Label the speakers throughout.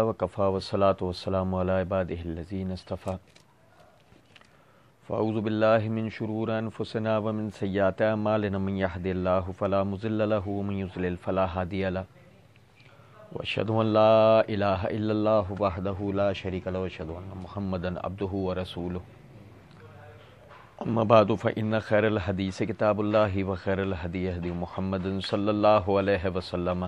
Speaker 1: وکفا والصلاۃ والسلام علی عبادہ الذین اصطفیٰ فاعوذ باللہ من شرور انفسنا ومن سیئات اعمالنا من یہد اللہ فلا مضل له ومن یضلل فلا ہادی له واشہد ان لا الہ الا اللہ وحدہ لا شریک له واشہد ان محمدا عبدہ ورسولہ اما بعد فإن خیر الحدیث کتاب اللہ وخیر الہدی ہدی محمد صلی اللہ علیہ وسلم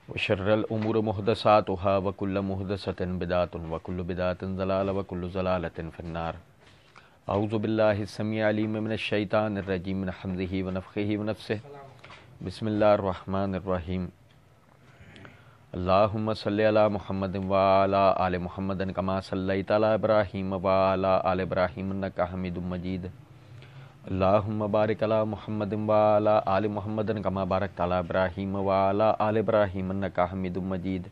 Speaker 1: وشر الامور محدثاتها وكل محدثۃ بدعۃ وكل بدعۃ ضلالہ وكل ضلالۃ فی النار۔ اعوذ باللہ السمیع العلیم من الشیطان الرجیم من حمزہ ونفخہ ونفثہ۔ بسم اللہ الرحمن الرحیم۔ اللہم صلی علی محمد وعلی آل محمد کما صلیت علی ابراہیم وعلی آل ابراہیم انک حمید مجید۔ اللہم بارک علی محمد وعلی آل محمد کما بارکت علی ابراہیم وعلی آل ابراہیم انک حمید مجید۔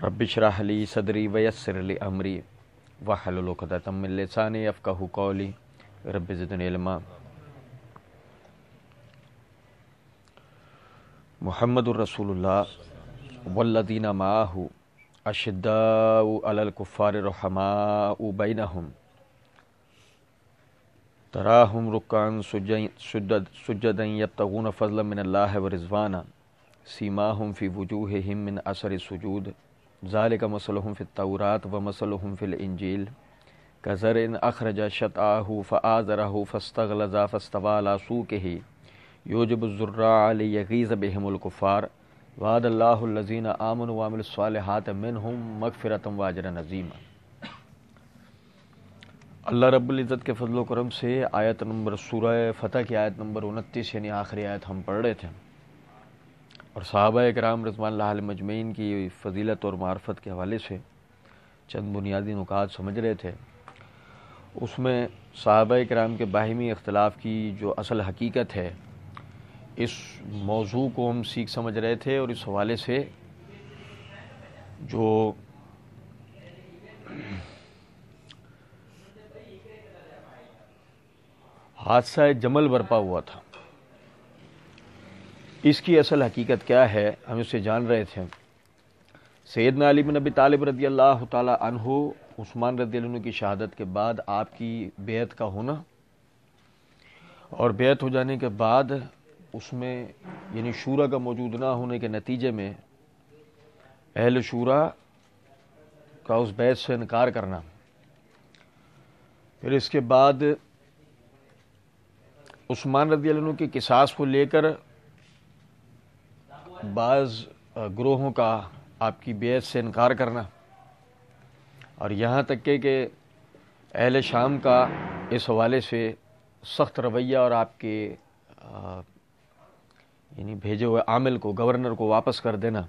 Speaker 1: رب اشرح لی صدری ویسر لی امری واحلل عقدۃ من لسانی یفقہوا قولی رب زدنی علما۔ محمد رسول اللہ والذین معہ اشداء علی الکفار رحماء بینہم تراہم رکعا سجدا یبتغون فضلا من اللہ ورضوانا سیماہم فی وجوہہم من اثر السجود ذالک مثلہم فی التوراۃ ومثلہم فی الانجیل کزرع اخرج شطأہ فآزرہ فاستغلظ فاستوی علی سوقہ یعجب الزراع لیغیظ بہم الکفار وعد اللہ الذین آمنوا وعملوا الصالحات منہم مغفرۃ واجرا عظیما۔ اللہ رب العزت کے فضل و کرم سے آیت نمبر سورہ فتح کی آیت نمبر 29 یعنی آخری آیت ہم پڑھ رہے تھے، اور صحابہ اکرام رضوان اللہ علیہم اجمعین کی فضیلت اور معرفت کے حوالے سے چند بنیادی نکات سمجھ رہے تھے۔ اس میں صحابہ اکرام کے باہمی اختلاف کی جو اصل حقیقت ہے، اس موضوع کو ہم سیکھ سمجھ رہے تھے، اور اس حوالے سے جو حادثہ جمل برپا ہوا تھا، اس کی اصل حقیقت کیا ہے ہم اسے جان رہے تھے۔ سیدنا علی بن ابی طالب رضی اللہ تعالی عنہ عثمان رضی اللہ عنہ کی شہادت کے بعد آپ کی بیعت کا ہونا، اور بیعت ہو جانے کے بعد اس میں یعنی شورا کا موجود نہ ہونے کے نتیجے میں اہل شورا کا اس بیعت سے انکار کرنا، پھر اس کے بعد عثمان رضی اللہ عنہ کے قصاص کو لے کر بعض گروہوں کا آپ کی بیعت سے انکار کرنا، اور یہاں تک کہ اہل شام کا اس حوالے سے سخت رویہ اور آپ کے یعنی بھیجے ہوئے عامل کو، گورنر کو واپس کر دینا۔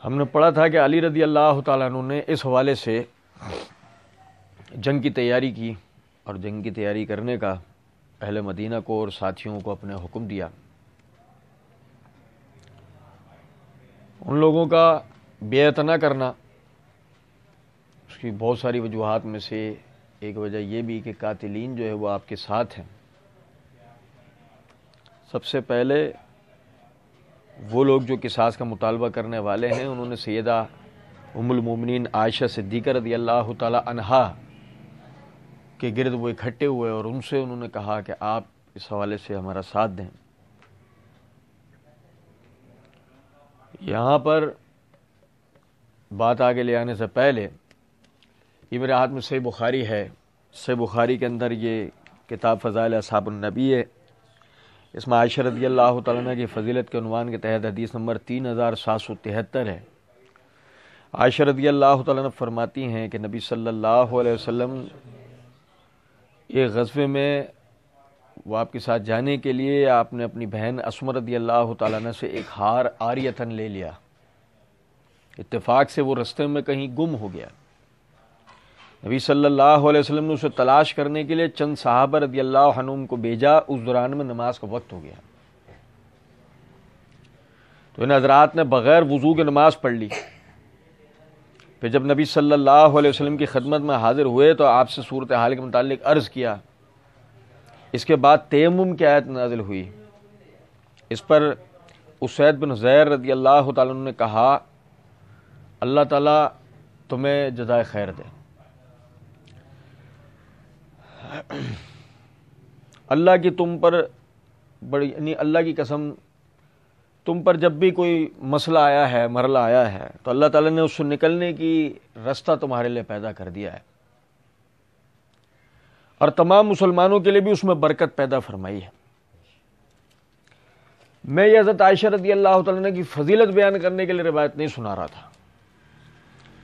Speaker 1: ہم نے پڑھا تھا کہ علی رضی اللہ تعالیٰ عنہ نے اس حوالے سے جنگ کی تیاری کی، اور جنگ کی تیاری کرنے کا اہل مدینہ کو اور ساتھیوں کو اپنے حکم دیا۔ ان لوگوں کا بیعت نہ کرنا، اس کی بہت ساری وجوہات میں سے ایک وجہ یہ بھی کہ قاتلین جو ہے وہ آپ کے ساتھ ہیں۔ سب سے پہلے وہ لوگ جو قصاص کا مطالبہ کرنے والے ہیں، انہوں نے سیدہ ام المومنین عائشہ صدیقہ رضی اللہ تعالی عنہا کے گرد وہ اکٹھے ہوئے، اور ان سے انہوں نے کہا کہ آپ اس حوالے سے ہمارا ساتھ دیں۔ یہاں پر بات آگے لے آنے سے پہلے یہ میرے ہاتھ میں صحیح بخاری ہے، صحیح بخاری کے اندر یہ کتاب فضائل اصحاب النبی ہے، اس میں عائشہ رضی اللہ تعالیٰ عنہ کی فضیلت کے عنوان کے تحت حدیث نمبر 3773 ہے۔ عائشہ رضی اللہ تعالیٰ عنہ فرماتی ہیں کہ نبی صلی اللہ علیہ وسلم ایک غزوے میں وہ آپ کے ساتھ جانے کے لیے آپ نے اپنی بہن اسمہ رضی اللہ تعالیٰ عنہ سے ایک ہار عاریتاً لے لیا، اتفاق سے وہ رستے میں کہیں گم ہو گیا۔ نبی صلی اللہ علیہ وسلم نے اسے تلاش کرنے کے لیے چند صحابہ رضی اللہ عنہم کو بھیجا، اس دوران میں نماز کا وقت ہو گیا، تو ان حضرات نے بغیر وضو کے نماز پڑھ لی۔ پھر جب نبی صلی اللہ علیہ وسلم کی خدمت میں حاضر ہوئے تو آپ سے صورتحال کے متعلق عرض کیا۔ اس کے بعد تیمم کی آیت نازل ہوئی، اس پر اسید بن حضیر رضی اللہ تعالیٰ عنہ نے کہا اللہ تعالیٰ تمہیں جزائے خیر دے، اللہ کی تم پر بڑی، یعنی اللہ کی قسم، تم پر جب بھی کوئی مسئلہ آیا ہے، مرحلہ آیا ہے، تو اللہ تعالیٰ نے اس سے نکلنے کی راستہ تمہارے لیے پیدا کر دیا ہے، اور تمام مسلمانوں کے لیے بھی اس میں برکت پیدا فرمائی ہے۔ میں یہ حضرت عائشہ رضی اللہ تعالیٰ عنہ کی فضیلت بیان کرنے کے لیے روایت نہیں سنا رہا تھا،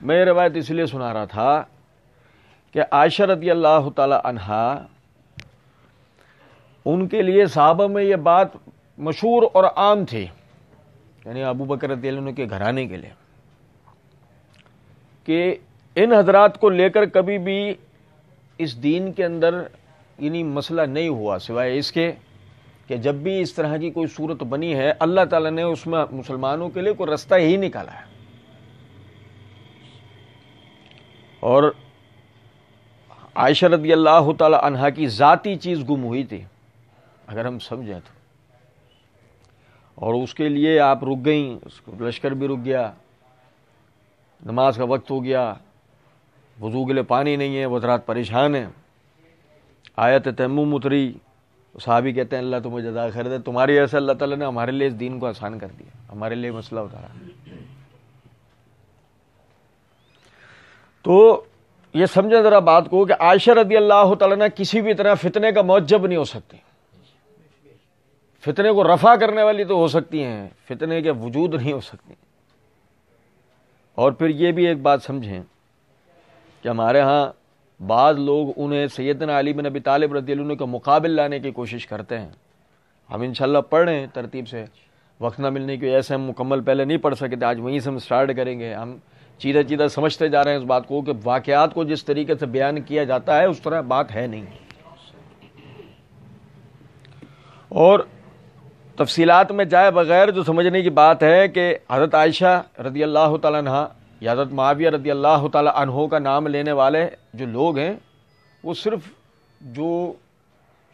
Speaker 1: میں یہ روایت اس لیے سنا رہا تھا کہ عائشہ رضی اللہ تعالی عنہا، ان کے لیے صحابہ میں یہ بات مشہور اور عام تھی، یعنی ابو بکر رضی اللہ عنہ کے گھرانے کے لیے، کہ ان حضرات کو لے کر کبھی بھی اس دین کے اندر یعنی مسئلہ نہیں ہوا، سوائے اس کے کہ جب بھی اس طرح کی کوئی صورت بنی ہے اللہ تعالیٰ نے اس میں مسلمانوں کے لیے کوئی راستہ ہی نکالا ہے۔ اور عائشہ رضی اللہ تعالی عنہا کی ذاتی چیز گم ہوئی تھی اگر ہم سمجھیں تو، اور اس کے لیے آپ رک گئیں، اس کو لشکر بھی رک گیا، نماز کا وقت ہو گیا، وضو کے لیے پانی نہیں ہے، وہ حضرات پریشان ہیں، آیت تیمم اتری، صحابی کہتے ہیں اللہ تمہیں جزائے خیر دے، تمہاری ایسے اللہ تعالیٰ نے ہمارے لیے اس دین کو آسان کر دیا، ہمارے لیے مسئلہ اتارا۔ تو یہ سمجھیں ذرا بات کو کہ عائشہ رضی اللہ تعالیٰ نے کسی بھی طرح فتنے کا موجب نہیں ہو سکتی، فتنے کو رفع کرنے والی تو ہو سکتی ہیں، فتنے کے وجود نہیں ہو سکتی۔ اور پھر یہ بھی ایک بات سمجھیں کہ ہمارے ہاں بعض لوگ انہیں سیدنا علی بن ابی طالب رضی اللہ عنہ کا مقابل لانے کی کوشش کرتے ہیں، ہم انشاءاللہ پڑھ رہے ہیں ترتیب سے، وقت نہ ملنے کی ایسے ہم مکمل پہلے نہیں پڑھ سکے تھے، آج وہیں سے ہم سٹارٹ کریں گے۔ ہم چیدہ چیدہ سمجھتے جا رہے ہیں اس بات کو کہ واقعات کو جس طریقے سے بیان کیا جاتا ہے اس طرح بات ہے نہیں، اور تفصیلات میں جائے بغیر جو سمجھنے کی بات ہے کہ حضرت عائشہ رضی اللہ تعالیٰ عنہ یا حضرت معاویہ رضی اللہ تعالیٰ عنہ کا نام لینے والے جو لوگ ہیں وہ صرف جو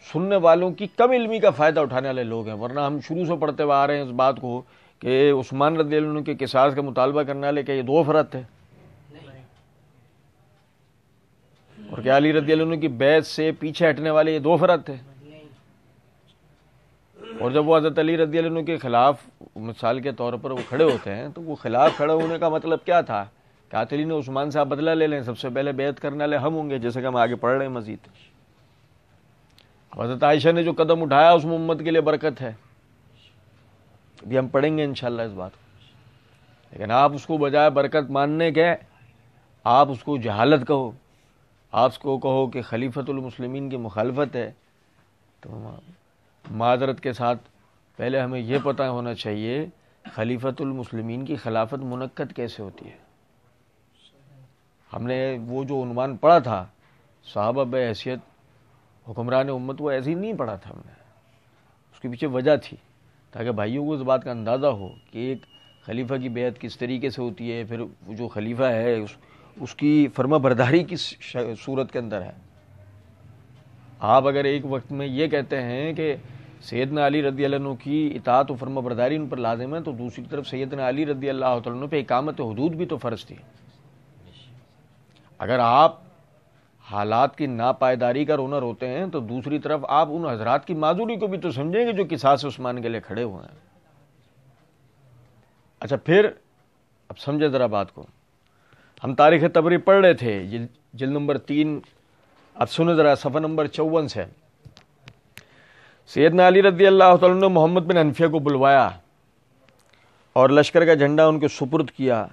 Speaker 1: سننے والوں کی کم علمی کا فائدہ اٹھانے والے لوگ ہیں، ورنہ ہم شروع سے پڑھتے ہوئے آ رہے ہیں اس بات کو کہ عثمان رضی اللہ عنہ کے قصاص کا مطالبہ کرنے والے کہ یہ دو افراد تھے، اور کہ علی رضی اللہ عنہ کی بیعت سے پیچھے ہٹنے والے یہ دو افراد تھے، اور جب وہ حضرت علی رضی اللہ عنہ کے خلاف مثال کے طور پر وہ کھڑے ہوتے ہیں تو وہ خلاف کھڑے ہونے کا مطلب کیا تھا؟ قاتلین نے عثمان سے آپ بدلہ لے لیں، سب سے پہلے بیعت کرنے والے ہم ہوں گے، جیسے کہ ہم آگے پڑھ رہے ہیں مزید۔ حضرت عائشہ نے جو قدم اٹھایا اس میں امت کے لیے برکت ہے، ابھی ہم پڑھیں گے انشاءاللہ اس بات کو، لیکن آپ اس کو بجائے برکت ماننے کے آپ اس کو جہالت کہو، آپ اس کو کہو کہ خلیفۃ المسلمین کی مخالفت ہے، تو معذرت کے ساتھ پہلے ہمیں یہ پتہ ہونا چاہیے خلیفۃ المسلمین کی خلافت منعقد کیسے ہوتی ہے۔ ہم نے وہ جو عنوان پڑھا تھا صحابہ بے حیثیت حکمران امت، وہ ایسے ہی نہیں پڑھا تھا ہم نے، اس کے پیچھے وجہ تھی تاکہ بھائیوں کو اس بات کا اندازہ ہو کہ ایک خلیفہ کی بیعت کس طریقے سے ہوتی ہے، پھر جو خلیفہ ہے اس کی فرما برداری کس صورت کے اندر ہے۔ آپ اگر ایک وقت میں یہ کہتے ہیں کہ سیدنا علی رضی اللہ عنہ کی اطاعت و فرما برداری ان پر لازم ہے، تو دوسری طرف سیدنا علی رضی اللہ تعالیٰ عنہ پہ اقامت حدود بھی تو فرض تھی۔ اگر آپ حالات کی ناپائیداری کا رونر ہوتے ہیں تو دوسری طرف آپ ان حضرات کی معذوری کو بھی تو سمجھیں گے جو قصاص عثمان کے لیے کھڑے ہوئے ہیں۔ اچھا پھر اب سمجھے ذرا بات کو، ہم تاریخ طبری پڑھ رہے تھے جلد نمبر 3، اب سنیں ذرا صفحہ نمبر 54 سے۔ سیدنا علی رضی اللہ تعالیٰ نے محمد بن حنفیہ کو بلوایا اور لشکر کا جھنڈا ان کے سپرد کیا۔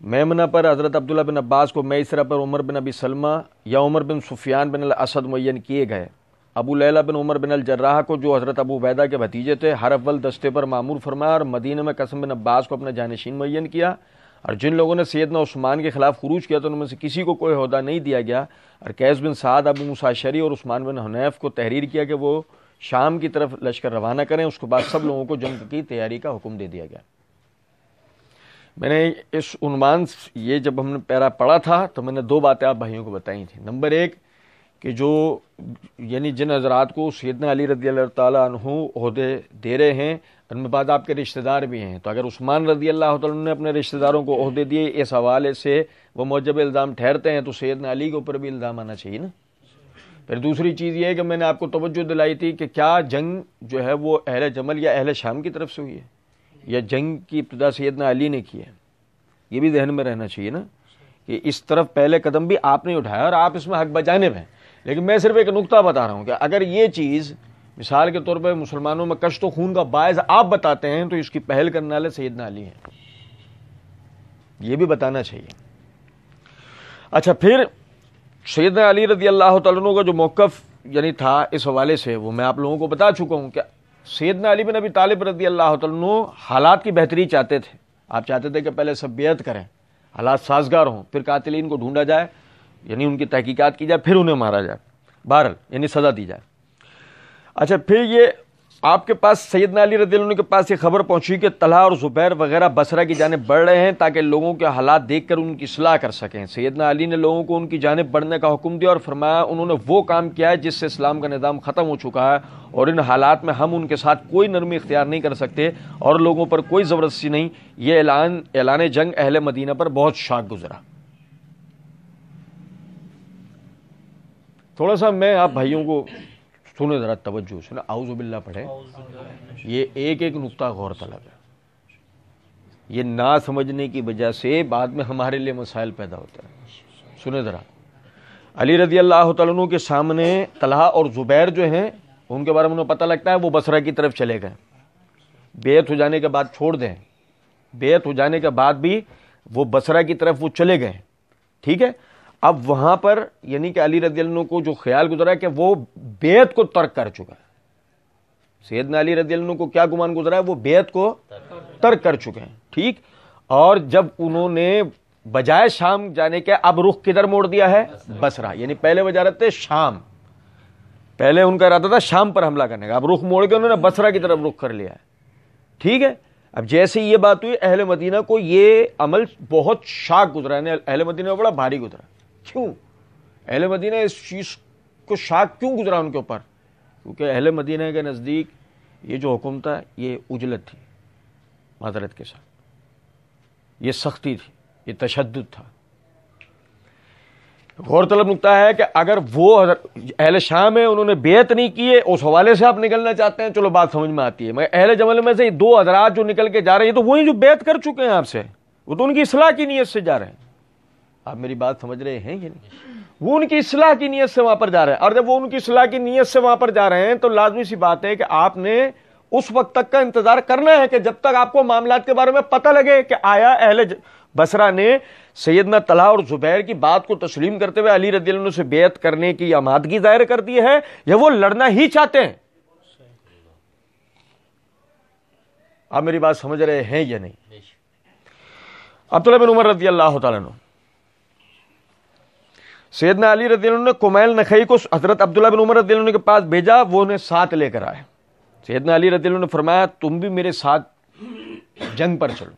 Speaker 1: میمنہ پر حضرت عبداللہ بن عباس کو، میسرہ پر عمر بن ابی سلمہ یا عمر بن سفیان بن الاسد معین کیے گئے۔ ابو لیلہ بن عمر بن الجراح کو، جو حضرت ابو عبیدہ کے بھتیجے تھے، ہر اول دستے پر مامور فرمایا اور مدینہ میں قاسم بن عباس کو اپنا جانشین معین کیا۔ اور جن لوگوں نے سیدنا عثمان کے خلاف خروج کیا تو ان میں سے کسی کو کوئی عہدہ نہیں دیا گیا، اور قیس بن سعد، ابو موسیٰ اشعری اور عثمان بن حنیف کو تحریر کیا کہ وہ شام کی طرف لشکر روانہ کریں۔ اس کے بعد سب لوگوں کو جنگ کی تیاری کا حکم دے دیا گیا۔ میں نے اس عنوان یہ جب ہم نے پیرا پڑھا تھا تو میں نے دو باتیں آپ بھائیوں کو بتائی تھیں۔ نمبر 1 کہ جو یعنی جن حضرات کو سیدنا علی رضی اللہ تعالیٰ عنہ عہدے دے رہے ہیں ان میں بعد آپ کے رشتہ دار بھی ہیں، تو اگر عثمان رضی اللہ تعالیٰ عنہ نے اپنے رشتہ داروں کو عہدے دیے اس حوالے سے وہ موجب الزام ٹھہرتے ہیں، تو سیدنا علی کے اوپر بھی الزام آنا چاہیے نا۔ پھر دوسری چیز یہ ہے کہ میں نے آپ کو توجہ دلائی تھی کہ کیا جنگ جو ہے وہ اہل جمل یا اہل شام کی طرف سے ہوئی ہے، یا جنگ کی ابتدا سیدنا علی نے کی ہے؟ یہ بھی ذہن میں رہنا چاہیے نا کہ اس طرف پہلے قدم بھی آپ نے اٹھایا اور آپ اس میں حق بجانب ہیں۔ لیکن میں صرف ایک نقطہ بتا رہا ہوں کہ اگر یہ چیز مثال کے طور پہ مسلمانوں میں کشت و خون کا باعث آپ بتاتے ہیں تو اس کی پہل کرنے والے سیدنا علی ہیں، یہ بھی بتانا چاہیے۔ اچھا، پھر سیدنا علی رضی اللہ تعالیٰ عنہ کا جو موقف یعنی تھا اس حوالے سے وہ میں آپ لوگوں کو بتا چکا ہوں کہ سیدنا علی بن ابی طالب رضی اللہ تعالیٰ عنہ حالات کی بہتری چاہتے تھے۔ آپ چاہتے تھے کہ پہلے سب بیعت کریں، حالات سازگار ہوں، پھر قاتلین کو ڈھونڈا جائے، یعنی ان کی تحقیقات کی جائے، پھر انہیں مارا جائے، بہرحال یعنی سزا دی جائے۔ اچھا، پھر یہ آپ کے پاس سیدنا علی رضی اللہ عنہ کے پاس یہ خبر پہنچی کہ طلحہ اور زبیر وغیرہ بصرہ کی جانب بڑھ رہے ہیں تاکہ لوگوں کے حالات دیکھ کر ان کی اصلاح کر سکیں۔ سیدنا علی نے لوگوں کو ان کی جانب بڑھنے کا حکم دیا اور فرمایا انہوں نے وہ کام کیا ہے جس سے اسلام کا نظام ختم ہو چکا ہے، اور ان حالات میں ہم ان کے ساتھ کوئی نرمی اختیار نہیں کر سکتے اور لوگوں پر کوئی زبردستی نہیں۔ یہ اعلان جنگ اہل مدینہ پر بہت شاک گزرا۔ تھوڑا سا میں آپ بھائیوں کو سنیں ذرا توجہ سے نا، اعوذ باللہ پڑھیں، یہ ایک ایک نقطہ غور طلب ہے۔ یہ نہ سمجھنے کی وجہ سے بعد میں ہمارے لیے مسائل پیدا ہوتے ہیں۔ سنیں ذرا، علی رضی اللہ تعالیٰ عنہ کے سامنے طلحہ اور زبیر جو ہیں ان کے بارے میں انہیں پتہ لگتا ہے وہ بصرہ کی طرف چلے گئے، بیعت ہو جانے کے بعد چھوڑ دیں، بیعت ہو جانے کے بعد بھی وہ بصرہ کی طرف وہ چلے گئے، ٹھیک ہے۔ اب وہاں پر یعنی کہ علی رضی اللہ عنہ کو جو خیال گزرا ہے کہ وہ بیعت کو ترک کر چکا ہے۔ سیدنا علی رضی اللہ عنہ کو کیا گمان گزرا ہے؟ وہ بیعت کو ترک کر چکے ہیں، ٹھیک۔ اور جب انہوں نے بجائے شام جانے کے اب رخ کدھر موڑ دیا ہے؟ بصرہ، یعنی پہلے وہ جا رہے تھے شام، پہلے ان کا ارادہ تھا شام پر حملہ کرنے کا، اب رخ موڑ کے انہوں نے بصرہ کی طرف رخ کر لیا ہے، ٹھیک ہے۔ اب جیسے یہ بات ہوئی اہل مدینہ کو یہ عمل بہت شاک گزرا ہے، اہل مدینہ کو بڑا بھاری گزرا۔ کیوں اہل مدینہ اس چیز کو شاک کیوں گزرا ان کے اوپر؟ کیونکہ اہل مدینہ کے نزدیک یہ جو حکم تھا یہ عجلت تھی، معذرت کے ساتھ یہ سختی تھی، یہ تشدد تھا۔ غور طلب نکتہ ہے کہ اگر وہ اہل شام ہے انہوں نے بیعت نہیں کی ہے، اس حوالے سے آپ نکلنا چاہتے ہیں، چلو بات سمجھ میں آتی ہے، مگر اہل جمل میں سے دو حضرات جو نکل کے جا رہے ہیں تو وہی جو بیعت کر چکے ہیں آپ سے، وہ تو ان کی اصلاح کی نیت سے جا رہے ہیں۔ آپ میری بات سمجھ رہے ہیں یا نہیں؟ وہ ان کی اصلاح کی نیت سے وہاں پر جا رہے ہیں، اور جب وہ ان کی اصلاح کی نیت سے وہاں پر جا رہے ہیں تو لازمی سی بات ہے کہ آپ نے اس وقت تک کا انتظار کرنا ہے کہ جب تک آپ کو معاملات کے بارے میں پتہ لگے کہ آیا اہل بصرہ نے سیدنا طلحہ اور زبیر کی بات کو تسلیم کرتے ہوئے علی رضی اللہ عنہ سے بیعت کرنے کی آمادگی ظاہر کر دی ہے یا وہ لڑنا ہی چاہتے ہیں۔ آپ میری بات سمجھ رہے ہیں یا نہیں؟ عبداللہ بن عمر رضی اللہ تعالیٰ عنہ، سیدنا علی رضی اللہ عنہ نے کمیل نخعی کو حضرت عبداللہ بن عمر رضی اللہ عنہ کے پاس بھیجا، وہ انہیں ساتھ لے کر آئے۔ سیدنا علی رضی اللہ عنہ نے فرمایا تم بھی میرے ساتھ جنگ پر چلو،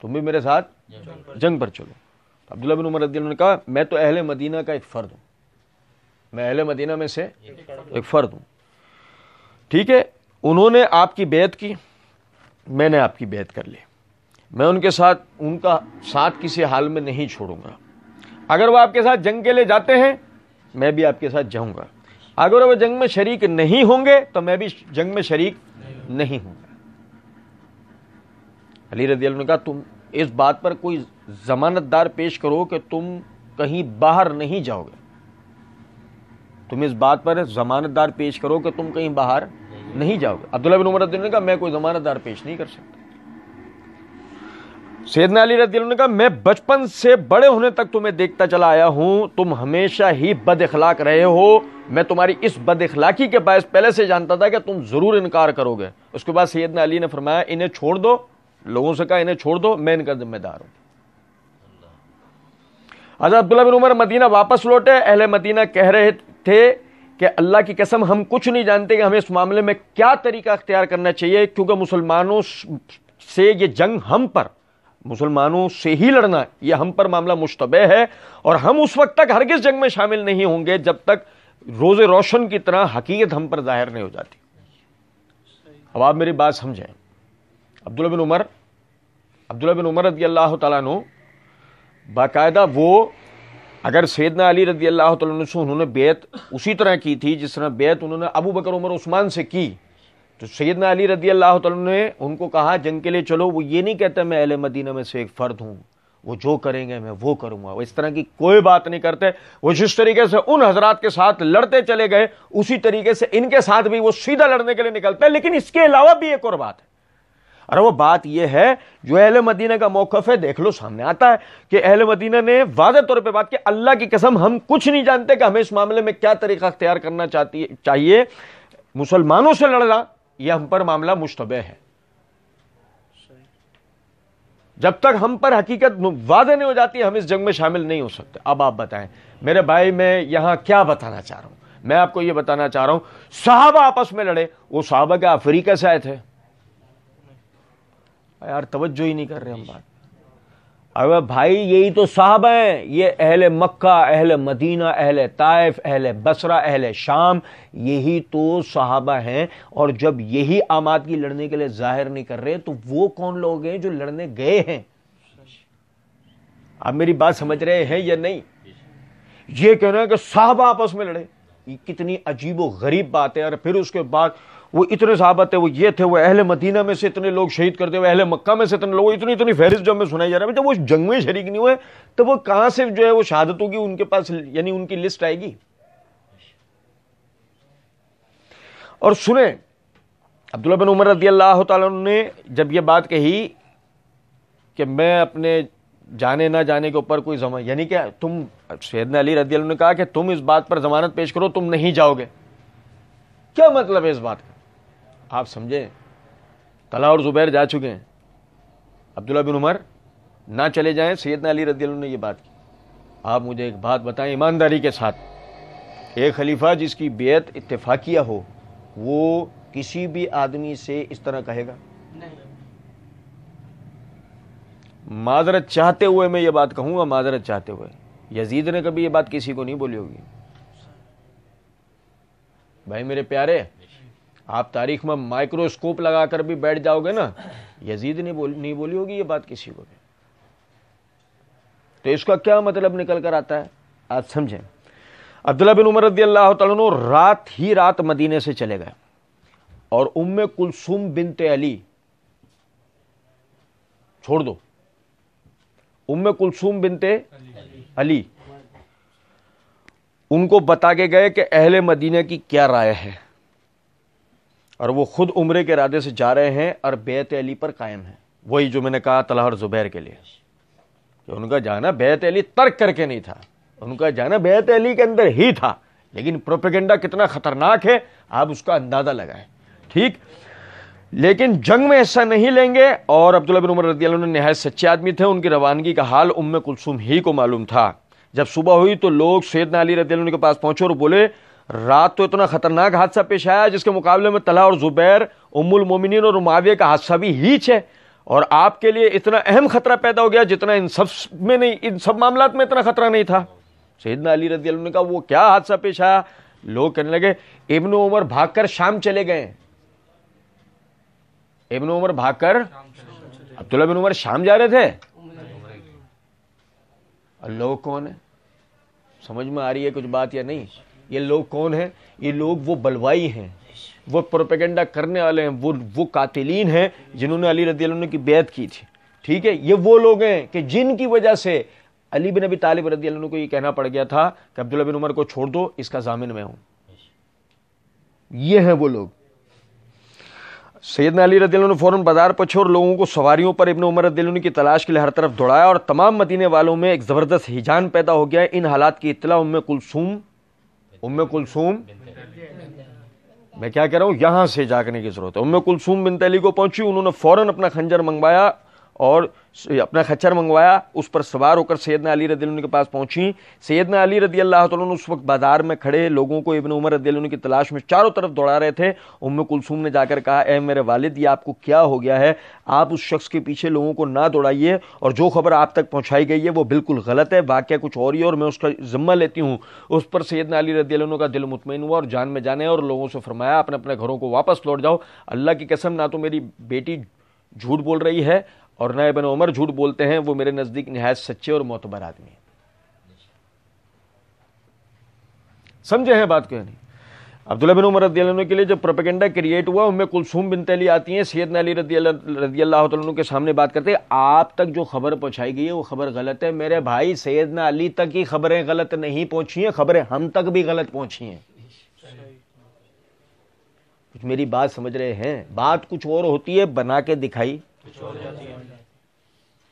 Speaker 1: تم بھی میرے ساتھ جنگ پر چلو۔ عبداللہ بن عمر رضی اللہ عنہ نے کہا میں تو اہل مدینہ کا ایک فرد ہوں، میں اہل مدینہ میں سے ایک فرد ہوں، ٹھیک ہے۔ انہوں نے آپ کی بیعت کی، میں نے آپ کی بیعت کر لی، میں ان کے ساتھ ان کا ساتھ کسی حال میں نہیں چھوڑوں گا۔ اگر وہ آپ کے ساتھ جنگ کے لیے جاتے ہیں میں بھی آپ کے ساتھ جاؤں گا، اگر وہ جنگ میں شریک نہیں ہوں گے تو میں بھی جنگ میں شریک نہیں ہوں گا۔ علی رضی اللہ عنہ نے کہا تم اس بات پر کوئی ضمانت دار پیش کرو کہ تم کہیں باہر نہیں جاؤ گے، تم اس بات پر ضمانت دار پیش کرو کہ تم کہیں باہر نہیں جاؤ گے۔ عبداللہ بن عمر رضی اللہ عنہ نے کہا میں کوئی ضمانت دار پیش نہیں کر سکتا۔ سیدنا علی رضی اللہ عنہ نے کہا میں بچپن سے بڑے ہونے تک تمہیں دیکھتا چلا آیا ہوں، تم ہمیشہ ہی بد اخلاق رہے ہو، میں تمہاری اس بد اخلاقی کے باعث پہلے سے جانتا تھا کہ تم ضرور انکار کرو گے۔ اس کے بعد سیدنا علی نے فرمایا انہیں چھوڑ دو، لوگوں سے کہا انہیں چھوڑ دو، میں ان کا ذمہ دار ہوں۔ حضرت عبداللہ بن عمر مدینہ واپس لوٹے، اہل مدینہ کہہ رہے تھے کہ اللہ کی قسم ہم کچھ نہیں جانتے کہ ہمیں اس معاملے میں کیا طریقہ اختیار کرنا چاہیے، کیونکہ مسلمانوں سے یہ جنگ ہم پر مسلمانوں سے ہی لڑنا یہ ہم پر معاملہ مشتبہ ہے، اور ہم اس وقت تک ہرگز جنگ میں شامل نہیں ہوں گے جب تک روز روشن کی طرح حقیقت ہم پر ظاہر نہیں ہو جاتی۔ اب آپ میری بات سمجھیں، عبداللہ بن عمر رضی اللہ تعالیٰ عنہ باقاعدہ وہ اگر سیدنا علی رضی اللہ تعالیٰ عنہ سے انہوں نے بیعت اسی طرح کی تھی جس طرح بیعت انہوں نے ابو بکر عمر عثمان سے کی، تو سیدنا علی رضی اللہ تعالیٰ عنہ نے ان کو کہا جنگ کے لیے چلو، وہ یہ نہیں کہتا میں اہل مدینہ میں سے ایک فرد ہوں، وہ جو کریں گے میں وہ کروں گا، وہ اس طرح کی کوئی بات نہیں کرتے۔ وہ جس طریقے سے ان حضرات کے ساتھ لڑتے چلے گئے اسی طریقے سے ان کے ساتھ بھی وہ سیدھا لڑنے کے لیے نکلتے ہیں، لیکن اس کے علاوہ بھی ایک اور بات ہے، اور وہ بات یہ ہے جو اہل مدینہ کا موقف ہے، دیکھ لو سامنے آتا ہے کہ اہل مدینہ نے واضح طور پہ بات کی، اللہ کی قسم ہم کچھ نہیں جانتے کہ ہمیں اس معاملے میں کیا طریقہ اختیار کرنا چاہیے، مسلمانوں سے لڑنا یہ ہم پر معاملہ مشتبہ ہے، جب تک ہم پر حقیقت واضح نہیں ہو جاتی ہم اس جنگ میں شامل نہیں ہو سکتے۔ اب آپ بتائیں میرے بھائی، میں یہاں کیا بتانا چاہ رہا ہوں؟ میں آپ کو یہ بتانا چاہ رہا ہوں صحابہ آپس میں لڑے، وہ صحابہ کے افریقہ سے آئے تھے؟ یار توجہ ہی نہیں کر رہے ہم بات۔ اب بھائی یہی تو صحابہ ہیں، یہ اہل مکہ، اہل مدینہ، اہل طائف، اہل بصرہ، اہل شام، یہی تو صحابہ ہیں، اور جب یہی آمادگی لڑنے کے لیے ظاہر نہیں کر رہے تو وہ کون لوگ ہیں جو لڑنے گئے ہیں؟ آپ میری بات سمجھ رہے ہیں یا نہیں؟ یہ کہنا ہے کہ صحابہ آپس میں لڑے، یہ کتنی عجیب و غریب بات ہے، اور پھر اس کے بعد وہ اتنے صحابہ تھے، وہ یہ تھے، وہ اہل مدینہ میں سے اتنے لوگ شہید کرتے ہوئے، اہل مکہ میں سے اتنے لوگ، اتنی فہرست جو ہمیں سنائی جا رہا ہے، جب وہ جنگ میں شریک نہیں ہوئے تو وہ کہاں سے جو ہے وہ شہادت ہوگی ان کے پاس، یعنی ان کی لسٹ آئے گی؟ اور سنیں، عبداللہ بن عمر رضی اللہ تعالیٰ عنہ نے جب یہ بات کہی کہ میں اپنے جانے نہ جانے کے اوپر کوئی ضمانت، یعنی کہ تم، سیدنا علی رضی اللہ عنہ نے کہا کہ تم اس بات پر ضمانت پیش کرو تم نہیں جاؤ گے، کیا مطلب ہے اس بات کا؟ آپ سمجھے، طلحہ اور زبیر جا چکے ہیں، عبداللہ بن عمر نہ چلے جائیں، سیدنا علی رضی اللہ عنہ نے یہ بات کی۔ آپ مجھے ایک بات بتائیں ایمانداری کے ساتھ، ایک خلیفہ جس کی بیعت اتفاقیہ ہو وہ کسی بھی آدمی سے اس طرح کہے گا؟ معذرت چاہتے ہوئے میں یہ بات کہوں گا، معذرت چاہتے ہوئے، یزید نے کبھی یہ بات کسی کو نہیں بولی ہوگی۔ بھائی میرے پیارے، آپ تاریخ میں مائکروسکوپ لگا کر بھی بیٹھ جاؤ گے نا، یزید نے نہیں بولی ہوگی یہ بات کسی کو بھی۔ تو اس کا کیا مطلب نکل کر آتا ہے آپ سمجھیں۔ عبداللہ بن عمر رضی اللہ تعالیٰ عنہ رات مدینے سے چلے گئے، اور ام کلثوم بنت علی، چھوڑ دو، ام کلثوم بنت علی، ان کو بتا کے گئے کہ اہل مدینہ کی کیا رائے ہے، اور وہ خود عمرے کے ارادے سے جا رہے ہیں اور بیعت علی پر قائم ہیں۔ وہی جو میں نے کہا طلحہ اور زبیر کے لیے کہ ان کا جانا بیعت علی ترک کر کے نہیں تھا، ان کا جانا بیعت علی کے اندر ہی تھا، لیکن پروپیگنڈا کتنا خطرناک ہے آپ اس کا اندازہ لگائیں، ٹھیک؟ لیکن جنگ میں حصہ نہیں لیں گے، اور عبداللہ بن عمر رضی اللہ عنہ نہایت سچے آدمی تھے، ان کی روانگی کا حال ام کلثوم ہی کو معلوم تھا۔ جب صبح ہوئی تو لوگ سیدنا علی رضی اللہ عنہ کے پاس پہنچے اور بولے رات تو اتنا خطرناک حادثہ پیش آیا جس کے مقابلے میں طلحہ اور زبیر، ام المومنین اور معاویہ کا حادثہ بھی ہیچ ہے، اور آپ کے لیے اتنا اہم خطرہ پیدا ہو گیا جتنا ان سب معاملات میں اتنا خطرہ نہیں تھا۔ سیدنا علی رضی اللہ عنہ کا وہ کیا حادثہ پیش آیا؟ لوگ کہنے لگے ابن عمر بھاگ کر شام چلے گئے، ابن عمر بھاگ کر، عبداللہ بن عمر شام جا رہے تھے، اور لوگ کون ہیں؟ سمجھ میں آ رہی ہے کچھ بات یا نہیں؟ یہ لوگ کون ہیں؟ یہ لوگ وہ بلوائی ہیں، وہ پروپیگنڈا کرنے والے ہیں، وہ قاتلین ہیں جنہوں نے علی رضی اللہ عنہ کی بیعت کی تھی، ٹھیک ہے؟ یہ وہ لوگ ہیں کہ جن کی وجہ سے علی بن ابی طالب رضی اللہ عنہ کو یہ کہنا پڑ گیا تھا کہ عبداللہ بن عمر کو چھوڑ دو، اس کا ضامن میں ہوں۔ یہ ہیں وہ لوگ۔ سیدنا علی رضی اللہ عنہ فوراً بازار پہنچے اور لوگوں کو سواریوں پر ابن عمر رضی اللہ عنہ کی تلاش کے لیے ہر طرف دوڑایا، اور تمام مدینے والوں میں ایک زبردست ہیجان پیدا ہو گیا۔ ان حالات کی اطلاع ام کلثوم میں کیا کہہ رہا ہوں، یہاں سے جاگنے کی ضرورت ہے، ام کلثوم بنت علی کو پہنچی، انہوں نے فوراً اپنا خنجر منگوایا اور اپنا خچر منگوایا، اس پر سوار ہو کر سیدنا علی رضی اللہ عنہ کے پاس پہنچی۔ سیدنا علی رضی اللہ تعالیٰ عنہ اس وقت بازار میں کھڑے لوگوں کو ابن عمر رضی اللہ عنہ کی تلاش میں چاروں طرف دوڑا رہے تھے۔ ام کلثوم نے جا کر کہا اے میرے والد، یہ آپ کو کیا ہو گیا ہے؟ آپ اس شخص کے پیچھے لوگوں کو نہ دوڑائیے، اور جو خبر آپ تک پہنچائی گئی ہے وہ بالکل غلط ہے، واقعہ کچھ اور ہی ہے اور میں اس کا ذمہ لیتی ہوں۔ اس پر سیدنا علی رضی اللہ عنہ کا دل مطمئن ہوا اور جان میں جانے، اور لوگوں سے فرمایا اپنے اپنے گھروں کو واپس لوٹ جاؤ، اللہ کی قسم نہ تو میری بیٹی جھوٹ بول رہی ہے اور نہ ابن عمر جھوٹ بولتے ہیں، وہ میرے نزدیک نہایت سچے اور معتبر آدمی ہیں۔ سمجھے ہیں بات کو؟ نہیں عبداللہ بن عمر رضی اللہ عنہ کے لیے جب پروپیگنڈا کریٹ ہوا، ام کلثوم بنت علی آتی ہیں، سیدنا علی رضی اللہ تعالیٰ عنہ کے سامنے بات کرتے ہیں، آپ تک جو خبر پہنچائی گئی ہے وہ خبر غلط ہے۔ میرے بھائی، سیدنا علی تک ہی خبریں غلط نہیں پہنچی ہیں، خبریں ہم تک بھی غلط پہنچی ہیں۔ کچھ میری بات سمجھ رہے ہیں؟ بات کچھ اور ہوتی ہے، بنا کے دکھائی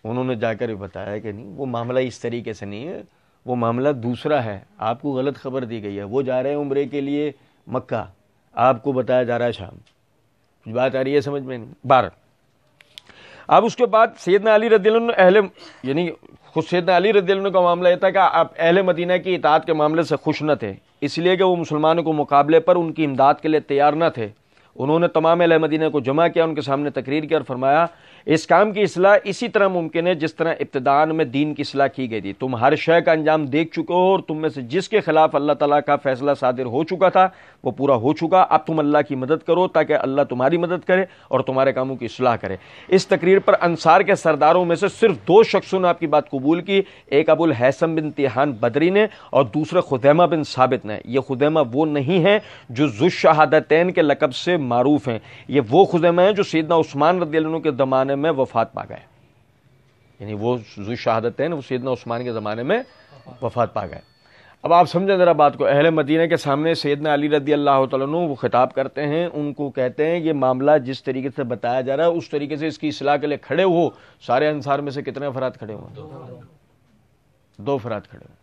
Speaker 1: انہوں نے جا کر بتایا کہ نہیں، وہ معاملہ اس طریقے سے نہیں ہے، وہ معاملہ دوسرا ہے، آپ کو غلط خبر دی گئی ہے۔ وہ جا رہے ہیں عمرے کے لیے مکہ، آپ کو بتایا جا رہا ہے شام۔ کچھ بات آ رہی ہے سمجھ میں؟ نہیں بار۔ اب اس کے بعد سیدنا علی رضی اللہ عنہ یعنی خود سیدنا علی رضی اللہ عنہ کا معاملہ یہ تھا کہ آپ اہل مدینہ کی اطاعت کے معاملے سے خوش نہ تھے، اس لیے کہ وہ مسلمانوں کو مقابلے پر ان کی امداد کے لیے تیار نہ تھے۔ انہوں نے تمام اہل مدینہ کو جمع کیا، ان کے سامنے تقریر کی اور فرمایا اس کام کی اصلاح اسی طرح ممکن ہے جس طرح ابتداءً میں دین کی اصلاح کی گئی تھی۔ تم ہر شے کا انجام دیکھ چکے ہو، اور تم میں سے جس کے خلاف اللہ تعالیٰ کا فیصلہ صادر ہو چکا تھا وہ پورا ہو چکا۔ اب تم اللہ کی مدد کرو تاکہ اللہ تمہاری مدد کرے اور تمہارے کاموں کی اصلاح کرے۔ اس تقریر پر انصار کے سرداروں میں سے صرف 2 شخصوں نے آپ کی بات قبول کی، ایک ابو الحیثم بن تیہان بدری نے اور دوسرے خدیمہ بن ثابت نے۔ یہ خدیمہ وہ نہیں ہیں جو ذو الشہادتین کے لقب سے معروف ہیں، یہ وہ خدیمہ ہیں جو سیدنا عثمان رضی اللہ عنہ کے زمانے میں وفات پا گئے، یعنی وہ ذو الشہادتین وہ سیدنا عثمان کے زمانے میں وفات پا گئے۔ اب آپ سمجھیں ذرا بات کو، اہل مدینہ کے سامنے سیدنا علی رضی اللہ تعالیٰ عنہ وہ خطاب کرتے ہیں، ان کو کہتے ہیں یہ معاملہ جس طریقے سے بتایا جا رہا ہے اس طریقے سے اس کی اصلاح کے لیے کھڑے ہو۔ سارے انصار میں سے کتنے افراد کھڑے ہوئے؟ 2 افراد کھڑے ہوئے۔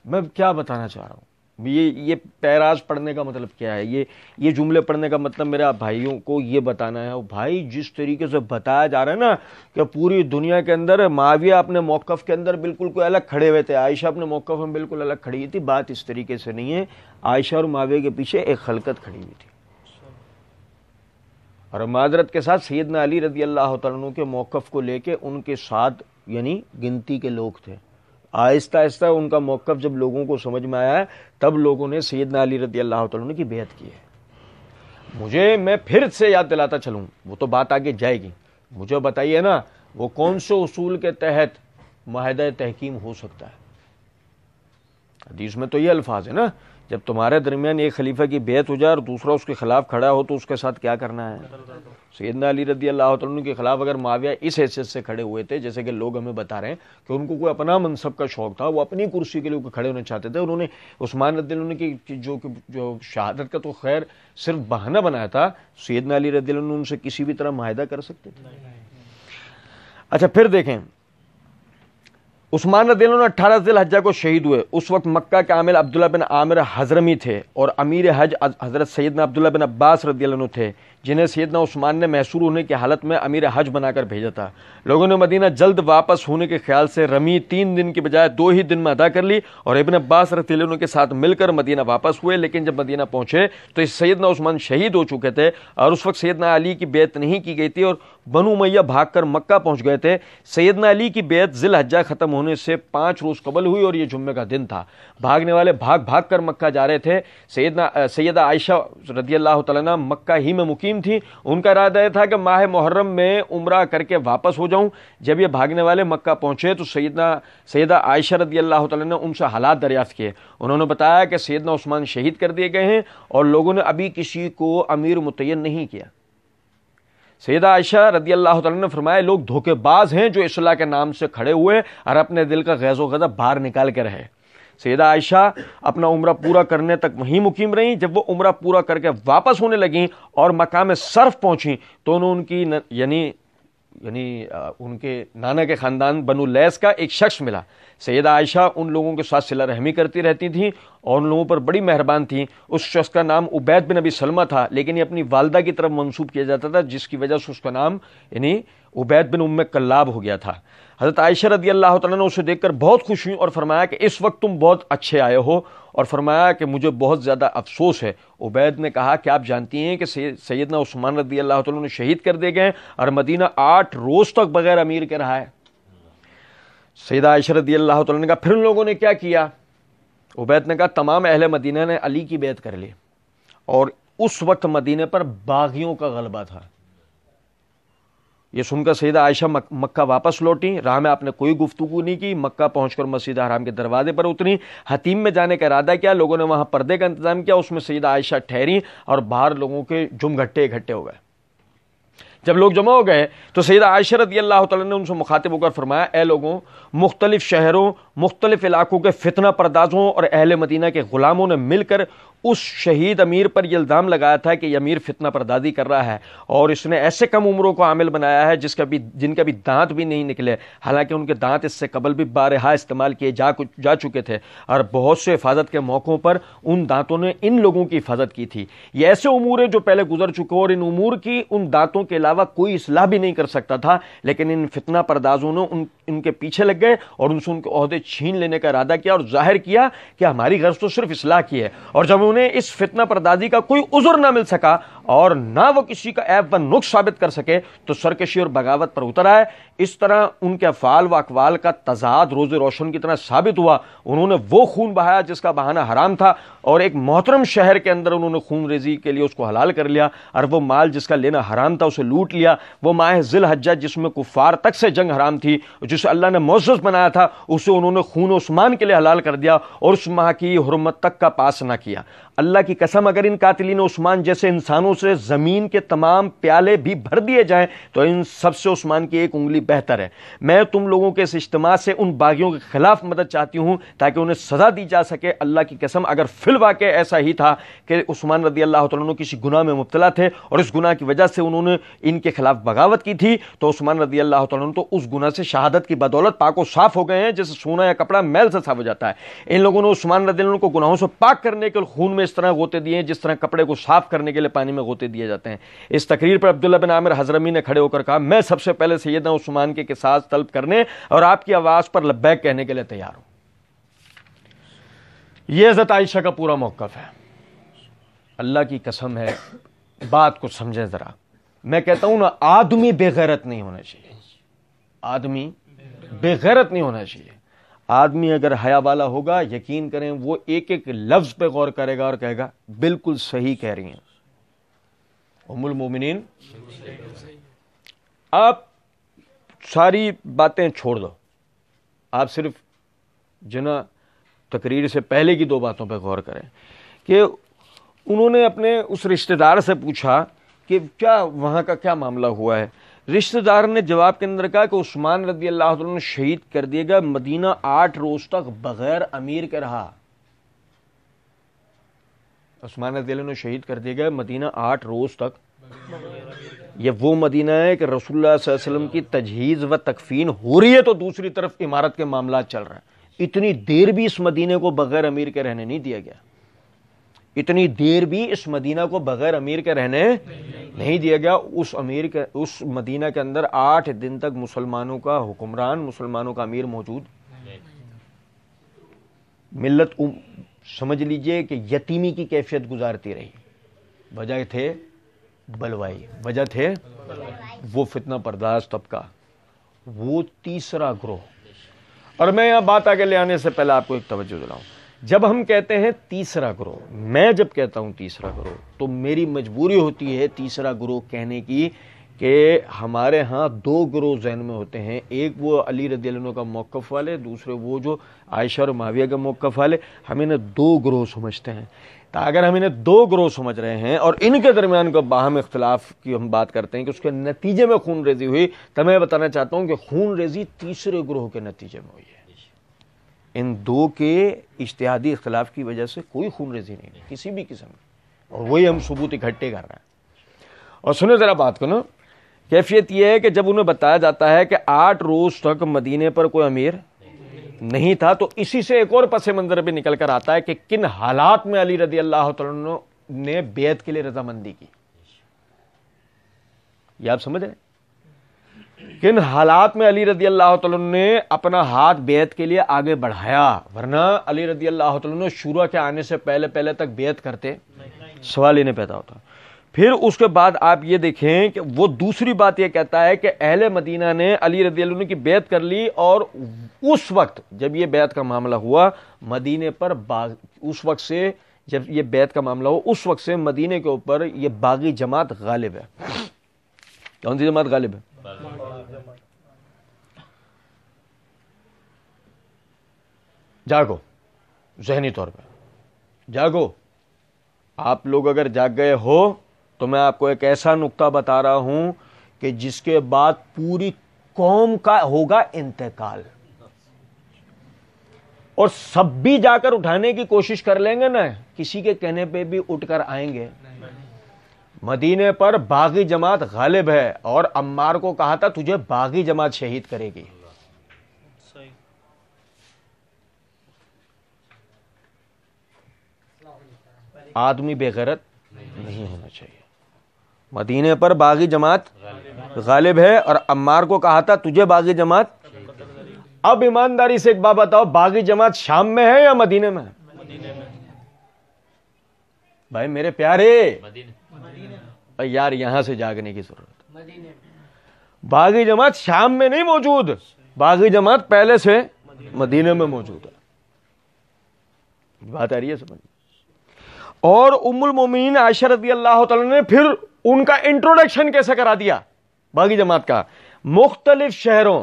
Speaker 1: میں کیا بتانا چاہ رہا ہوں، یہ پیراز پڑھنے کا مطلب کیا ہے؟ یہ جملے پڑھنے کا مطلب میرا بھائیوں کو یہ بتانا ہے، بھائی جس طریقے سے بتایا جا رہا ہے نا کہ پوری دنیا کے اندر معاویہ اپنے موقف کے اندر بالکل کوئی الگ کھڑے ہوئے تھے، عائشہ اپنے موقف میں بالکل الگ کھڑی ہوئی تھی، بات اس طریقے سے نہیں ہے۔ عائشہ اور معاویہ کے پیچھے ایک خلقت کھڑی ہوئی تھی، اور معذرت کے ساتھ سیدنا علی رضی اللہ تعالیٰ عنہ کے موقف کو لے کے ان کے ساتھ یعنی گنتی کے لوگ تھے۔ آہستہ آہستہ ان کا موقف جب لوگوں کو سمجھ میں آیا ہے تب لوگوں نے سیدنا علی رضی اللہ تعالیٰ عنہ کی بیعت کی ہے۔ میں پھر سے یاد دلاتا چلوں، وہ تو بات آگے جائے گی، مجھے بتائیے نا وہ کون سے اصول کے تحت معاہدہ تحکیم ہو سکتا ہے؟ حدیث میں تو یہ الفاظ ہے نا، جب تمہارے درمیان ایک خلیفہ کی بیعت ہو جائے اور دوسرا اس کے خلاف کھڑا ہو تو اس کے ساتھ کیا کرنا ہے؟ سیدنا علی رضی اللہ تعالیٰ عنہ کے خلاف اگر معاویہ اس حیثیت سے کھڑے ہوئے تھے، جیسے کہ لوگ ہمیں بتا رہے ہیں کہ ان کو کوئی اپنا منصب کا شوق تھا، وہ اپنی کرسی کے لیے کھڑے ہونا چاہتے تھے، انہوں نے عثمان رضی اللہ عنہ کی جو شہادت کا تو خیر صرف بہانہ بنایا تھا، سیدنا علی رضی اللہ عنہ ان سے کسی بھی طرح معاہدہ کر سکتے تھے؟ اچھا پھر دیکھیں، عثمان رضی اللہ عنہ 18 ذی الحجہ کو شہید ہوئے، اس وقت مکہ کے عامل عبداللہ بن عامر حضرمی تھے اور امیر حج حضرت سیدنا عبداللہ بن عباس رضی اللہ عنہ تھے، جنہیں سیدنا عثمان نے محصور ہونے کی حالت میں امیر حج بنا کر بھیجا تھا۔ لوگوں نے مدینہ جلد واپس ہونے کے خیال سے رمی 3 دن کی بجائے 2 ہی دن میں ادا کر لی اور ابن عباس رضی اللہ عنہ کے ساتھ مل کر مدینہ واپس ہوئے، لیکن جب مدینہ پہنچے تو سیدنا عثمان شہید ہو چکے تھے اور اس وقت سیدنا علی کی بیعت نہیں کی گئی تھی اور بنو امیہ بھاگ کر مکہ پہنچ گئے تھے۔ سیدنا علی کی بیعت ذی الحجہ ختم ہونے سے 5 روز قبل ہوئی اور یہ جمعے کا دن تھا۔ بھاگنے والے بھاگ بھاگ کر مکہ جا رہے تھے۔ سیدہ عائشہ رضی اللہ تعالیٰ عنہ مکہ ہی میں مقیم تھی، ان کا ارادہ یہ تھا کہ ماہ محرم میں عمرہ کر کے واپس ہو جاؤں۔ جب یہ بھاگنے والے مکہ پہنچے تو سیدہ عائشہ رضی اللہ تعالیٰ نے ان سے حالات دریافت کیے۔ انہوں نے بتایا کہ سیدنا عثمان شہید کر دیے گئے ہیں اور لوگوں نے ابھی کسی کو امیر متعین نہیں کیا۔ سیدہ عائشہ رضی اللہ تعالیٰ نے فرمایا لوگ دھوکے باز ہیں جو اصلاح کے نام سے کھڑے ہوئے اور اپنے دل کا غیظ و غضب باہر نکال کے رہے۔ سیدہ عائشہ اپنا عمرہ پورا کرنے تک وہیں مقیم رہیں۔ جب وہ عمرہ پورا کر کے واپس ہونے لگیں اور مقام صرف پہنچیں تو انہوں ان کی یعنی ان کے نانا کے خاندان بنو لیس کا ایک شخص ملا۔ سیدہ عائشہ ان لوگوں کے ساتھ صلہ رحمی کرتی رہتی تھیں اور ان لوگوں پر بڑی مہربان تھیں۔ اس شخص کا نام عبید بن ابی سلمہ تھا، لیکن یہ اپنی والدہ کی طرف منسوب کیا جاتا تھا، جس کی وجہ سے اس کا نام عبید بن ام کلاب ہو گیا تھا۔ حضرت عائشہ رضی اللہ تعالیٰ نے اسے دیکھ کر بہت خوش ہوئی اور فرمایا کہ اس وقت تم بہت اچھے آئے ہو، اور فرمایا کہ مجھے بہت زیادہ افسوس ہے۔ عبید نے کہا کہ آپ جانتی ہیں کہ سیدنا عثمان رضی اللہ تعالیٰ نے شہید کر دیے گئے اور مدینہ 8 روز تک بغیر امیر کے رہا ہے۔ سیدہ عائشہ رضی اللہ تعالیٰ نے کہا پھر ان لوگوں نے کیا کیا؟ عبید نے کہا تمام اہل مدینہ نے علی کی بیعت کر لی، اور اس وقت مدینے پر باغیوں کا غلبہ تھا۔ یہ سن کر سیدہ عائشہ مکہ واپس لوٹی، راہ میں آپ نے کوئی گفتگو نہیں کی، مکہ پہنچ کر مسجد حرام کے دروازے پر اتری، حتیم میں جانے کا ارادہ کیا، لوگوں نے وہاں پردے کا انتظام کیا، اس میں سیدہ عائشہ ٹھہری اور باہر لوگوں کے جم گھٹے اکٹھے ہو گئے۔ جب لوگ جمع ہو گئے تو سیدہ عائشہ رضی اللہ تعالیٰ نے ان سے مخاطب ہو کر فرمایا اے لوگوں، مختلف شہروں مختلف علاقوں کے فتنہ پردازوں اور اہل مدینہ کے غلاموں نے مل کر اس شہید امیر پر یہ الزام لگایا تھا کہ یہ امیر فتنہ پردازی کر رہا ہے، اور اس نے ایسے کم عمروں کو عامل بنایا ہے جن کا بھی دانت بھی نہیں نکلے، حالانکہ ان کے دانت اس سے قبل بھی بارہا استعمال کیے جا چکے تھے، اور بہت سے حفاظت کے موقعوں پر ان دانتوں نے ان لوگوں کی حفاظت کی تھی۔ یہ ایسے امور ہیں جو پہلے گزر چکے، اور ان امور کی ان دانتوں کے علاوہ کوئی اصلاح بھی نہیں کر سکتا تھا، لیکن ان فتنہ پردازوں نے ان کے پیچھے لگ گئے اور ان سے ان کے عہدے چھین لینے کا ارادہ کیا، اور ظاہر کیا کہ ہماری غرض تو صرف اصلاح کی ہے، اور جب انہیں اس فتنہ پردازی کا کوئی عذر نہ مل سکا اور نہ وہ کسی کا عیب و نقص ثابت کر سکے تو سرکشی اور بغاوت پر اتر آئے۔ اس طرح ان کے افعال و اقوال کا تضاد روز روشن کی طرح ثابت ہوا۔ انہوں نے وہ خون بہایا جس کا بہانا حرام تھا، اور ایک محترم شہر کے اندر انہوں نے خون ریزی کے لیے اس کو حلال کر لیا، اور وہ مال جس کا لینا حرام تھا اسے لوٹ لیا۔ وہ ماہ ذی الحجہ جس میں کفار تک سے جنگ حرام تھی، جسے اللہ نے معزز بنایا تھا، اسے انہوں نے خون عثمان کے لیے حلال کر دیا اور اس ماہ کی حرمت تک کا پاس نہ کیا۔ اللہ کی قسم اگر ان قاتلین عثمان جیسے انسانوں سے زمین کے تمام پیالے بھی بھر دیے جائیں تو ان سب سے عثمان کی ایک انگلی بہتر ہے۔ میں تم لوگوں کے اس اجتماع سے ان باغیوں کے خلاف مدد چاہتی ہوں تاکہ انہیں سزا دی جا سکے۔ اللہ کی قسم اگر فی الواقع ایسا ہی تھا کہ عثمان رضی اللہ تعالیٰ عنہ کسی گناہ میں مبتلا تھے اور اس گناہ کی وجہ سے انہوں نے ان کے خلاف بغاوت کی تھی، تو عثمان رضی اللہ تعالیٰ عنہ تو اس گناہ سے شہادت کی بدولت پاک و صاف ہو گئے ہیں، جیسے سونا یا کپڑا میل سے صاف ہو جاتا ہے۔ ان لوگوں نے عثمان رضی اللہ عنہ کو گناہوں سے پاک کرنے کے خون میں اس طرح غوطے دیے جس طرح کپڑے کو صاف کرنے کے لیے پانی میں غوطے دیے جاتے ہیں۔ اس تقریر پر عبداللہ بن عامر حضرمی نے کھڑے ہو کر کہا میں سب سے پہلے سیدنا عثمان کے قصاص طلب کرنے اور آپ کی آواز پر لبیک کہنے کے لیے تیار ہوں۔ یہ حضرت عائشہ کا پورا موقف ہے۔ اللہ کی قسم ہے، بات کو سمجھیں ذرا۔ میں کہتا ہوں نا، آدمی بے غیرت نہیں ہونا چاہیے، آدمی بے غیرت نہیں ہونا چاہیے۔ آدمی اگر حیا والا ہوگا، یقین کریں وہ ایک ایک لفظ پہ غور کرے گا اور کہے گا بالکل صحیح کہہ رہی ہیں ام المومنین۔ آپ ساری باتیں چھوڑ دو، آپ صرف جنا تقریر سے پہلے کی 2 باتوں پہ غور کریں کہ انہوں نے اپنے اس رشتہ دار سے پوچھا کہ کیا وہاں کا کیا معاملہ ہوا ہے۔ رشتہ دار نے جواب کے اندر کہا کہ عثمان رضی اللہ عنہ نے شہید کر دیا گیا، مدینہ 8 روز تک بغیر امیر کے رہا۔ عثمان رضی اللہ عنہ شہید کر دیا گیا، مدینہ 8 روز تک۔ یہ وہ مدینہ ہے کہ رسول اللہ صلی اللہ علیہ وسلم کی تجہیز و تکفین ہو رہی ہے تو دوسری طرف عمارت کے معاملات چل رہے ہیں۔ اتنی دیر بھی اس مدینے کو بغیر امیر کے رہنے نہیں دیا گیا، اتنی دیر بھی اس مدینہ کو بغیر امیر کے رہنے نہیں دیا گیا۔ اس مدینہ کے اندر 8 دن تک مسلمانوں کا حکمران، مسلمانوں کا امیر موجود۔ ملت سمجھ لیجئے کہ یتیمی کی کیفیت گزارتی رہی، وجہ تھے بلوائی، وجہ تھے وہ فتنہ پرداز طبقہ، وہ تیسرا گروہ۔ اور میں یہاں بات آگے لے آنے سے پہلے آپ کو ایک توجہ دلاؤں، جب ہم کہتے ہیں تیسرا گروہ، میں جب کہتا ہوں تیسرا گروہ تو میری مجبوری ہوتی ہے تیسرا گروہ کہنے کی کہ ہمارے ہاں 2 گروہ ذہن میں ہوتے ہیں، ایک وہ علی رضی اللہ عنہ کا موقف والے، دوسرے وہ جو عائشہ اور معاویہ کا موقف والے۔ ہم انہیں 2 گروہ سمجھتے ہیں۔ تو اگر ہم انہیں 2 گروہ سمجھ رہے ہیں اور ان کے درمیان کا باہم اختلاف کی ہم بات کرتے ہیں کہ اس کے نتیجے میں خون ریزی ہوئی، تو میں بتانا چاہتا ہوں کہ خون ریزی تیسرے گروہ کے نتیجے میں ہوئی ہے۔ ان 2 کے اجتہادی اختلاف کی وجہ سے کوئی خون ریزی نہیں ہے کسی بھی قسم کی، اور وہی ہم ثبوت اکٹھے کر رہے ہیں۔ اور سنیں ذرا بات کو نا، کیفیت یہ ہے کہ جب انہیں بتایا جاتا ہے کہ 8 روز تک مدینے پر کوئی امیر نہیں تھا، تو اسی سے ایک اور پس منظر بھی نکل کر آتا ہے کہ کن حالات میں علی رضی اللہ تعالیٰ نے بیعت کے لیے رضامندی کی۔ یہ آپ سمجھ رہے ہیں؟ کن حالات میں علی رضی اللہ تعالیٰ نے اپنا ہاتھ بیعت کے لیے آگے بڑھایا؟ ورنہ علی رضی اللہ تعالیٰ نے شورا کے آنے سے پہلے تک بیعت کرتے؟ سوال ہی نہیں پیدا ہوتا۔ پھر اس کے بعد آپ یہ دیکھیں کہ وہ دوسری بات یہ کہتا ہے کہ اہل مدینہ نے علی رضی اللہ عنہ کی بیعت کر لی، اور اس وقت جب یہ بیعت کا معاملہ ہوا مدینے پر اس وقت سے جب یہ بیعت کا معاملہ ہو اس وقت سے مدینے کے اوپر یہ باغی جماعت غالب ہے۔ کون سی جماعت غالب ہے؟ جاگو، ذہنی طور پہ جاگو۔ آپ لوگ اگر جاگ گئے ہو تو میں آپ کو ایک ایسا نقطہ بتا رہا ہوں کہ جس کے بعد پوری قوم کا ہوگا انتقال، اور سب بھی جا کر اٹھانے کی کوشش کر لیں گے نا، کسی کے کہنے پہ بھی اٹھ کر آئیں گے۔ مدینے پر باغی جماعت غالب ہے، اور عمار کو کہا تھا تجھے باغی جماعت شہید کرے گی۔ آدمی بے غیرت نہیں ہونا چاہیے۔ مدینے پر باغی جماعت غالب ہے، اور عمار کو کہا تھا تجھے باغی جماعت۔ اب ایمانداری سے ایک بات بتاؤ، باغی جماعت شام میں ہے یا مدینے میں ہے؟ بھائی میرے پیارے، بھائی یار یہاں سے جاگنے کی ضرورت۔ باغی جماعت شام میں نہیں موجود، باغی جماعت پہلے سے مدینے میں موجود ہے۔ بات آ رہی ہے سمجھ؟ اور ام المومنین عائشہ رضی اللہ تعالی نے پھر ان کا انٹروڈکشن کیسے کرا دیا باغی جماعت کا؟ مختلف شہروں،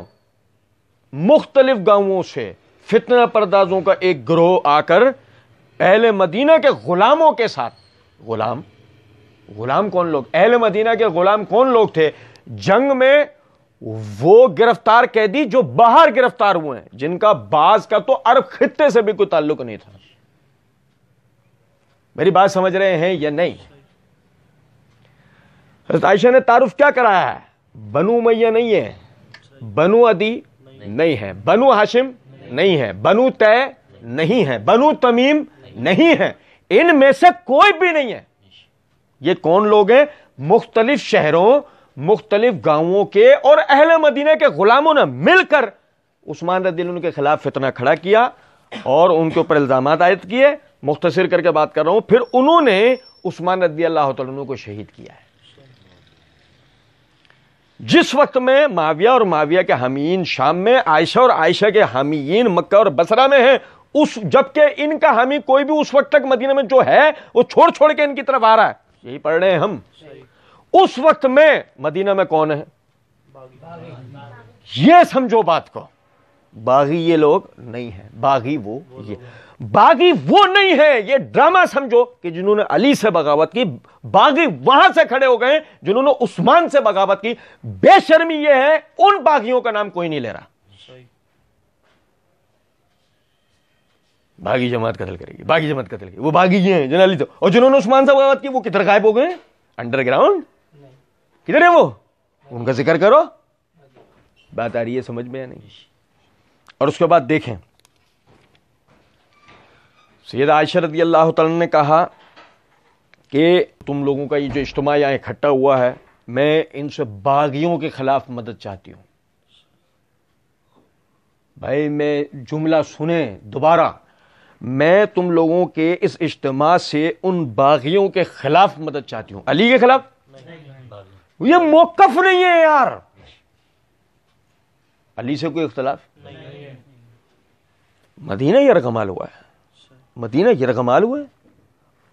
Speaker 1: مختلف گاؤں سے فتنہ پردازوں کا ایک گروہ آ کر اہل مدینہ کے غلاموں کے ساتھ، غلام کون لوگ؟ اہل مدینہ کے غلام کون لوگ تھے؟ جنگ میں وہ گرفتار قیدی جو باہر گرفتار ہوئے ہیں، جن کا بعض کا تو عرب خطے سے بھی کوئی تعلق نہیں تھا۔ میری بات سمجھ رہے ہیں یا نہیں؟ حضرت عائشہ نے تعارف کیا کرایا ہے؟ بنو امیہ نہیں ہے، بنو عدی نہیں ہے، بنو ہاشم نہیں ہے، بنو طے نہیں ہے، بنو تمیم نہیں ہے، ان میں سے کوئی بھی نہیں ہے۔ یہ کون لوگ ہیں؟ مختلف شہروں، مختلف گاؤں کے اور اہل مدینہ کے غلاموں نے مل کر عثمان رضی اللہ عنہ کے خلاف فتنہ کھڑا کیا اور ان کے اوپر الزامات عائد کیے۔ مختصر کر کے بات کر رہا ہوں، پھر انہوں نے عثمان رضی اللہ تعالیٰ عنہ کو شہید کیا ہے۔ جس وقت میں معاویہ اور معاویہ کے حامیین شام میں، عائشہ اور عائشہ کے حامیین مکہ اور بصرہ میں ہیں، جبکہ ان کا حامی کوئی بھی اس وقت تک مدینہ میں جو ہے وہ چھوڑ کے ان کی طرف آ رہا ہے، یہی پڑھ رہے ہیں ہم۔ اس وقت میں مدینہ میں کون ہے؟ یہ سمجھو بات کو، باغی یہ لوگ نہیں ہیں، باغی وہ نہیں ہے، یہ ڈرامہ سمجھو کہ جنہوں نے علی سے بغاوت کی، باغی وہاں سے کھڑے ہو گئے جنہوں نے عثمان سے بغاوت کی۔ بے شرمی یہ ہے ان باغیوں کا نام کوئی نہیں لے رہا۔ باغی جماعت قتل کرے گی، باغی جماعت قتل کرے گی، وہ باغی یہ ہیں جنہوں علی سے، اور جنہوں نے عثمان سے بغاوت کی وہ کدھر غائب ہو گئے؟ انڈر گراؤنڈ کدھر ہیں وہ؟ ان کا ذکر کرو۔ بات آ رہی ہے سمجھ میں یا نہیں؟ اور اس کے بعد دیکھیں، سیدہ عائشہ رضی اللہ تعالیٰ نے کہا کہ تم لوگوں کا یہ جو اجتماع یہاں اکٹھا ہوا ہے، میں ان سے باغیوں کے خلاف مدد چاہتی ہوں۔ بھائی میں جملہ سنیں دوبارہ، میں تم لوگوں کے اس اجتماع سے ان باغیوں کے خلاف مدد چاہتی ہوں۔ علی کے خلاف یہ موقف نہیں ہے یار، علی سے کوئی اختلاف نہیں۔ مدینہ یرغمال ہوا ہے، مدینہ یرغمال ہوئے،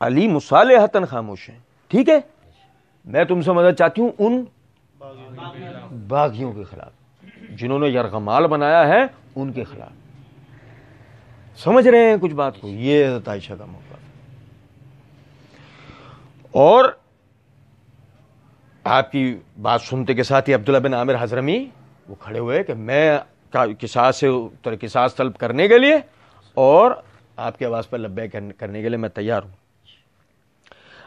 Speaker 1: علی مصالحتاً خاموش ہیں، ٹھیک ہے؟ میں تم سے مدد چاہتی ہوں ان باغیوں کے خلاف، جنہوں نے یرغمال بنایا ہے ان کے خلاف۔ سمجھ رہے ہیں کچھ بات کو؟ یہ حضرت عائشہ کا موقع۔ اور آپ کی بات سنتے کے ساتھ ہی عبداللہ بن عامر حضرمی وہ کھڑے ہوئے کہ میں قصاص طلب کرنے کے لیے اور آپ کی آواز پر لبیک کرنے کے لیے میں تیار ہوں۔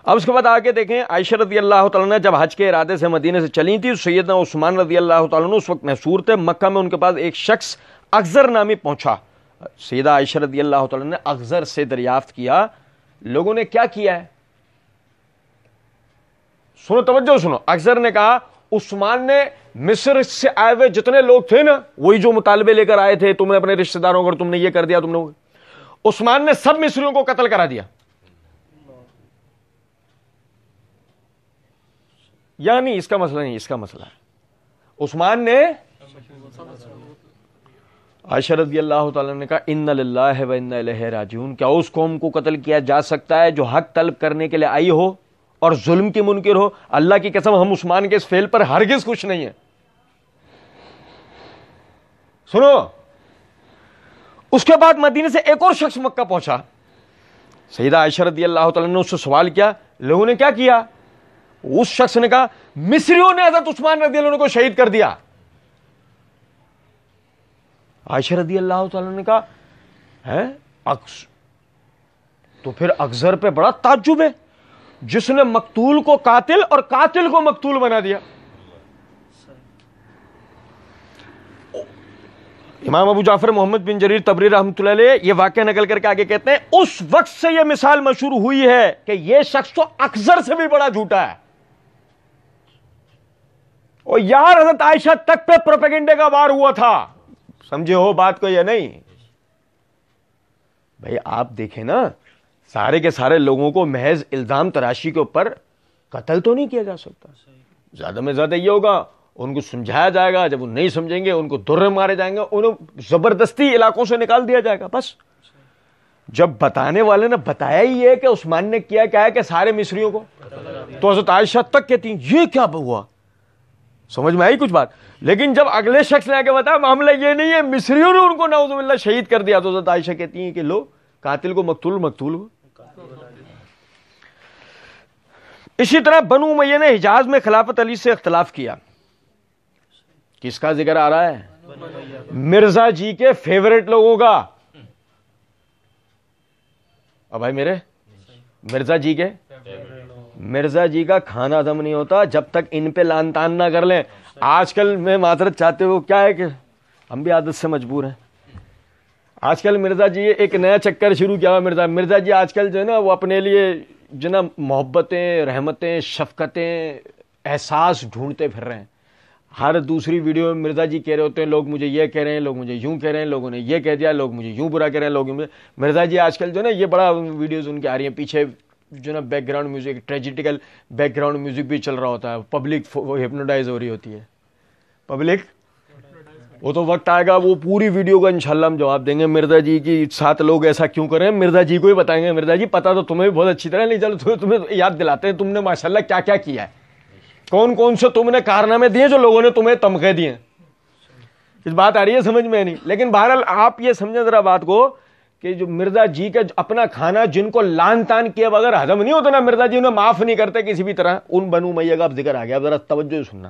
Speaker 1: اب اس کے بعد آگے دیکھیں، عائشہ رضی اللہ تعالیٰ نے جب حج کے ارادے سے مدینے سے چلی تھی، سیدنا عثمان رضی اللہ تعالیٰ نے اس وقت محصور تھے مکہ میں۔ ان کے پاس ایک شخص اغزر نامی پہنچا۔ سیدہ عائشہ رضی اللہ تعالیٰ نے اغزر سے دریافت کیا لوگوں نے کیا کیا ہے، سنو توجہ سنو۔ اغزر نے کہا عثمان نے مصر سے آئے ہوئے جتنے لوگ تھے نا، وہی جو مطالبے لے کر آئے تھے، تم نے اپنے رشتہ داروں کو تم نے یہ کر دیا، تم نے، عثمان نے سب مصریوں کو قتل کرا دیا. یعنی اس کا مسئلہ نہیں، اس کا مسئلہ ہے عثمان نے. عائشہ رضی اللہ تعالیٰ نے کہا ان للہ و انا الیہ راجعون، کیا اس قوم کو قتل کیا جا سکتا ہے جو حق طلب کرنے کے لیے آئی ہو اور ظلم کی منکر ہو؟ اللہ کی قسم ہم عثمان کے اس فعل پر ہرگز خوش نہیں ہیں. سنو، اس کے بعد مدینے سے ایک اور شخص مکہ پہنچا. سیدہ عائشہ رضی اللہ تعالیٰ نے اس سے سوال کیا، لوگوں نے کیا کیا؟ اس شخص نے کہا مصریوں نے حضرت عثمان رضی اللہ عنہ کو شہید کر دیا. عائشہ رضی اللہ تعالیٰ نے کہا ہے تو پھر اکثر پہ بڑا تعجب ہے، جس نے مقتول کو قاتل اور قاتل کو مقتول بنا دیا. امام ابو جعفر محمد بن جریر طبری رحمۃ اللہ علیہ یہ واقعہ نقل کر کے آگے کہتے ہیں اس وقت سے یہ مثال مشہور ہوئی ہے کہ یہ شخص تو اکثر سے بھی بڑا جھوٹا ہے. اور یار حضرت عائشہ تک پہ پروپیگنڈے کا وار ہوا تھا. سمجھے ہو بات کو یا نہیں؟ بھائی آپ دیکھیں نا، سارے کے سارے لوگوں کو محض الزام تراشی کے اوپر قتل تو نہیں کیا جا سکتا. زیادہ میں زیادہ یہ ہوگا ان کو سمجھایا جائے گا، جب وہ نہیں سمجھیں گے ان کو درے مارے جائیں گے، انہیں زبردستی علاقوں سے نکال دیا جائے گا. بس جب بتانے والے نے بتایا ہی ہے کہ عثمان نے کیا ہے کہ سارے مصریوں کو، تو حضرت عائشہ تک کہتی ہیں یہ کیا ہوا؟ سمجھ میں آئی کچھ بات؟ لیکن جب اگلے شخص نے آ کے بتایا معاملہ یہ نہیں ہے، مصریوں نے ان کو نعوذ باللہ شہید کر دیا، تو حضرت عائشہ کہتی ہیں کہ لو قاتل کو مقتول ہو. اسی طرح بنو امیہ نے حجاز میں خلافت علی سے اختلاف کیا. کس کا ذکر آ رہا ہے؟ مرزا جی کے فیورٹ لوگوں کا. اب بھائی میرے مرزا جی کا کھانا دم نہیں ہوتا جب تک ان پہ لان تان نہ کر لیں. آج کل میں معذرت چاہتے ہو کیا ہے کہ ہم بھی عادت سے مجبور ہیں. آج کل مرزا جی ایک نیا چکر شروع کیا ہوا. مرزا جی آج کل جو ہے نا وہ اپنے لیے جو نا محبتیں، رحمتیں، شفقتیں، احساس ڈھونڈتے پھر رہے ہیں. ہر دوسری ویڈیو میں مرزا جی کہہ رہے ہوتے ہیں لوگ مجھے یہ کہہ رہے ہیں، لوگ مجھے یوں کہہ رہے ہیں، لوگوں نے یہ کہہ دیا، لوگ مجھے یوں برا کہہ رہے ہیں، لوگ مرزا جی آج کل جو ہے نا یہ بڑا ویڈیوز ان کی آ رہی ہیں، پیچھے جو نا background music, tragical background music بھی چل رہا ہوتا ہے. پبلک ہپنوٹائز ہو رہی ہوتی ہے. پبلک وہ تو وقت آئے گا وہ پوری ویڈیو کا انشاءاللہ ہم جواب دیں گے. مرزا جی کی ساتھ لوگ ایسا کیوں کریں، مرزا جی کو ہی بتائیں گے. مرزا جی پتا تو تمہیں بھی بہت اچھی طرح نہیں، چلو تمہیں یاد دلاتے ہیں تم نے ماشاءاللہ کیا کیا کیا ہے، کون کون سے تم نے کارنامے دیے جو لوگوں نے تمہیں تمغے دیے. اس بات آ رہی ہے سمجھ میں نہیں؟ لیکن بہرحال آپ یہ سمجھیں ذرا بات کو کہ جو مرزا جی کا اپنا کھانا جن کو لان تان کیا بغیر ہضم نہیں ہوتا نا، مرزا جی انہیں معاف نہیں کرتے کسی بھی طرح. ان بنو امیہ کا اب ذکر آ گیا، ذرا توجہ سننا.